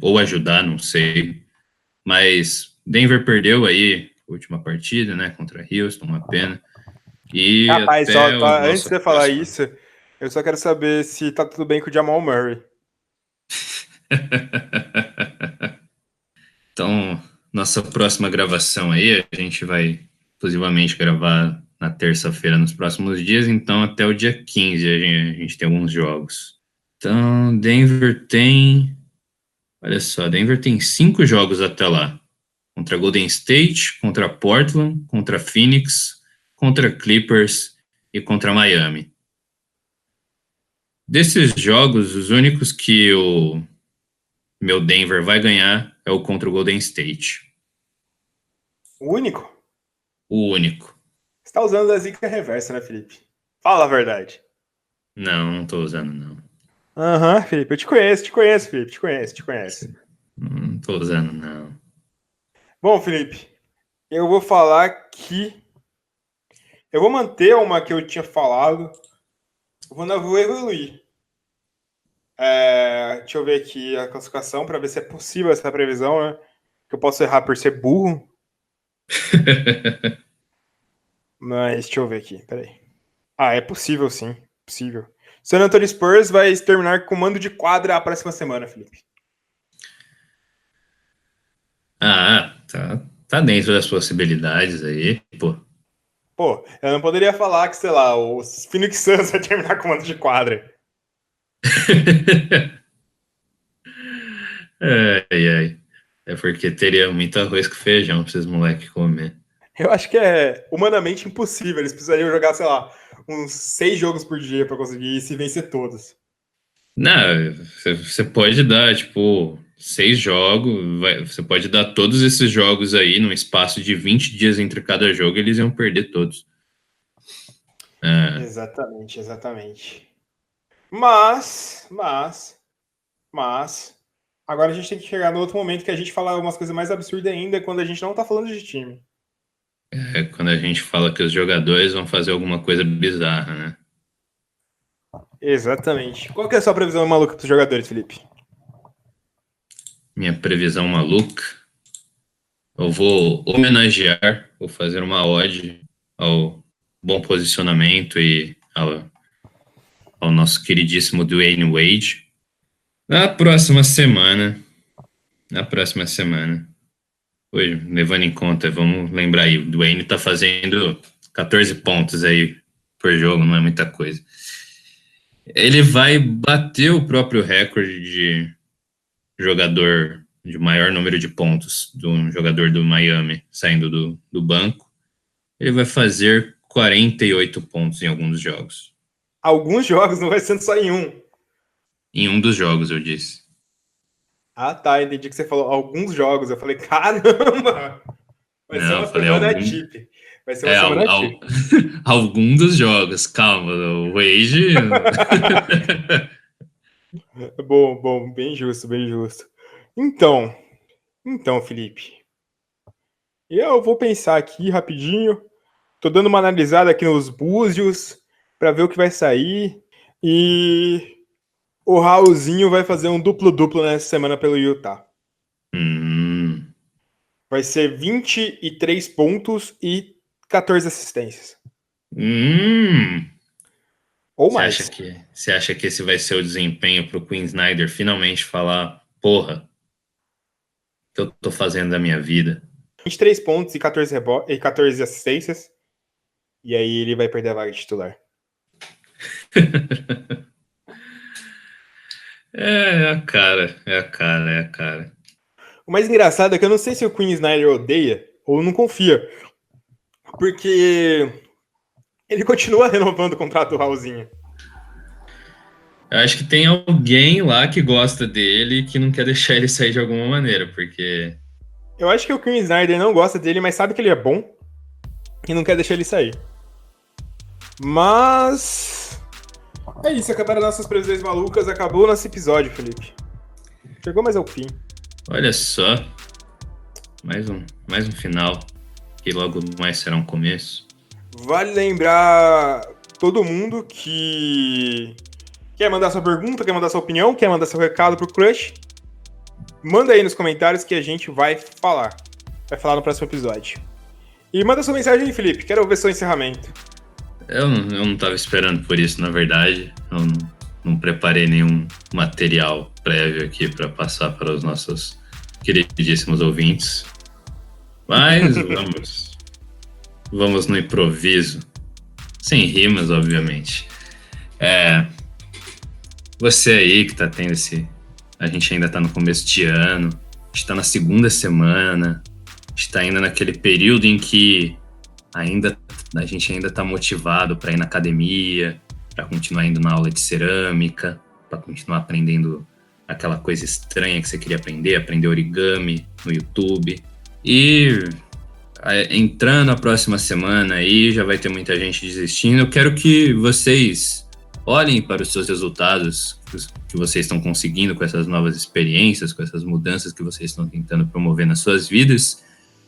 ou ajudar, não sei. Mas Denver perdeu aí a última partida, né, contra Houston, uma pena. E Rapaz, até o antes de nosso você falar próximo. isso, eu só quero saber se tá tudo bem com o Jamal Murray. Então, nossa próxima gravação aí, a gente vai exclusivamente gravar na terça-feira nos próximos dias, então até o dia 15 a gente tem alguns jogos. Então, olha só, Denver tem 5 jogos até lá. Contra Golden State, contra Portland, contra Phoenix, contra Clippers e contra Miami. Desses jogos, os únicos que o meu Denver vai ganhar é o contra o Golden State. O único? O único. Você tá usando a zica reversa, né, Felipe? Fala a verdade. Não tô usando, não. Aham, Felipe, eu te conheço, Felipe, te conheço. Não tô usando, não. Bom, Felipe, eu vou falar que eu vou manter uma que eu tinha falado. Vou evoluir. Deixa eu ver aqui a classificação para ver se é possível essa previsão, né? Que eu posso errar por ser burro. Mas deixa eu ver aqui, peraí. Ah, é possível sim. Possível. San Antonio Spurs vai terminar com mando de quadra a próxima semana, Felipe. Tá dentro das possibilidades aí, pô. Pô, eu não poderia falar que, sei lá, o Phoenix Suns vai terminar com mando de quadra. Ai, ai. É porque teria muito arroz com feijão pra esses moleques comer. Eu acho que é humanamente impossível. Eles precisariam jogar, sei lá, uns 6 jogos por dia para conseguir se vencer todos. Não, você pode dar, tipo, 6 jogos, você pode dar todos esses jogos aí num espaço de 20 dias entre cada jogo, eles iam perder todos. É, Exatamente. Mas, agora a gente tem que chegar no outro momento que a gente fala umas coisas mais absurdas ainda quando a gente não tá falando de time. É quando a gente fala que os jogadores vão fazer alguma coisa bizarra, né? Exatamente. Qual que é a sua previsão maluca dos jogadores, Felipe? Minha previsão maluca. Eu vou homenagear, vou fazer uma ode ao bom posicionamento e ao nosso queridíssimo Dwayne Wade. Na próxima semana, hoje, levando em conta, vamos lembrar aí, o Dwayne tá fazendo 14 pontos aí por jogo, não é muita coisa. Ele vai bater o próprio recorde de jogador de maior número de pontos de um jogador do Miami saindo do banco. Ele vai fazer 48 pontos em alguns jogos. Alguns jogos, não vai sendo só em um. Em um dos jogos, eu disse. Ah, tá. Entendi que você falou alguns jogos. Eu falei, caramba! Vai ser uma semana tip. Vai ser uma semana tip. Algum dos jogos, calma. O Wade. Bom, bem justo, bem justo. Então, Felipe. Eu vou pensar aqui rapidinho. Tô dando uma analisada aqui nos búzios para ver o que vai sair. E o Raulzinho vai fazer um duplo-duplo nessa semana pelo Utah. Vai ser 23 pontos e 14 assistências. Ou mais. Você acha que esse vai ser o desempenho pro Quinn Snyder finalmente falar, porra, o que eu tô fazendo da minha vida? 23 pontos e 14 assistências. E aí ele vai perder a vaga de titular. É a cara. O mais engraçado é que eu não sei se o Quinn Snyder odeia ou não confia. Porque ele continua renovando o contrato do Raulzinho. Eu acho que tem alguém lá que gosta dele e que não quer deixar ele sair de alguma maneira, porque... Eu acho que o Quinn Snyder não gosta dele, mas sabe que ele é bom e não quer deixar ele sair. Mas... é isso, acabaram nossas previsões malucas, acabou o nosso episódio, Felipe. Chegou mais ao fim. Olha só, mais um final, que logo mais será um começo. Vale lembrar todo mundo que quer mandar sua pergunta, quer mandar sua opinião, quer mandar seu recado pro Crush, manda aí nos comentários que a gente vai falar. Vai falar no próximo episódio. E manda sua mensagem aí, Felipe, quero ver seu encerramento. Eu não estava esperando por isso, na verdade. Eu não preparei nenhum material prévio aqui para passar para os nossos queridíssimos ouvintes. Mas vamos no improviso. Sem rimas, obviamente. Você aí que está tendo a gente ainda está no começo de ano, a gente está na segunda semana, a gente está ainda naquele período em que a gente ainda está motivado para ir na academia, para continuar indo na aula de cerâmica, para continuar aprendendo aquela coisa estranha que você queria aprender origami no YouTube. E entrando a próxima semana aí, já vai ter muita gente desistindo. Eu quero que vocês olhem para os seus resultados que vocês estão conseguindo com essas novas experiências, com essas mudanças que vocês estão tentando promover nas suas vidas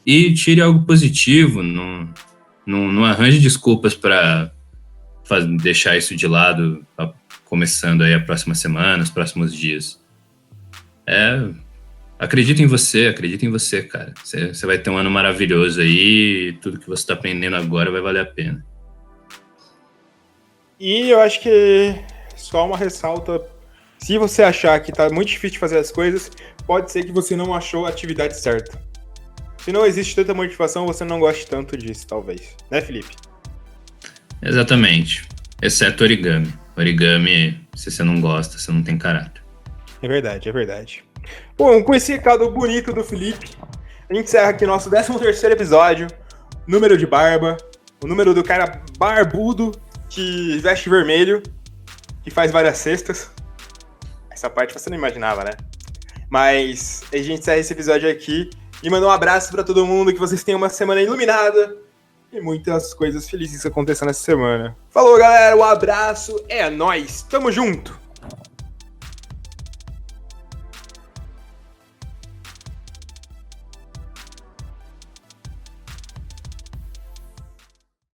e tire algo positivo. Não arranje desculpas para deixar isso de lado, começando aí a próxima semana, os próximos dias. Acredita em você, cara. Você vai ter um ano maravilhoso aí e tudo que você está aprendendo agora vai valer a pena. E eu acho que só uma ressalta, se você achar que tá muito difícil de fazer as coisas, pode ser que você não achou a atividade certa. Se não existe tanta motivação, você não goste tanto disso, talvez. Né, Felipe? Exatamente. Exceto origami. Origami, se você não gosta, você não tem caráter. É verdade. Bom, com esse recado bonito do Felipe, a gente encerra aqui nosso 13º episódio. Número de barba. O número do cara barbudo que veste vermelho, que faz várias cestas. Essa parte você não imaginava, né? Mas a gente encerra esse episódio aqui e manda um abraço pra todo mundo, que vocês tenham uma semana iluminada e muitas coisas felizes acontecendo nessa semana. Falou, galera, um abraço, é nóis, tamo junto!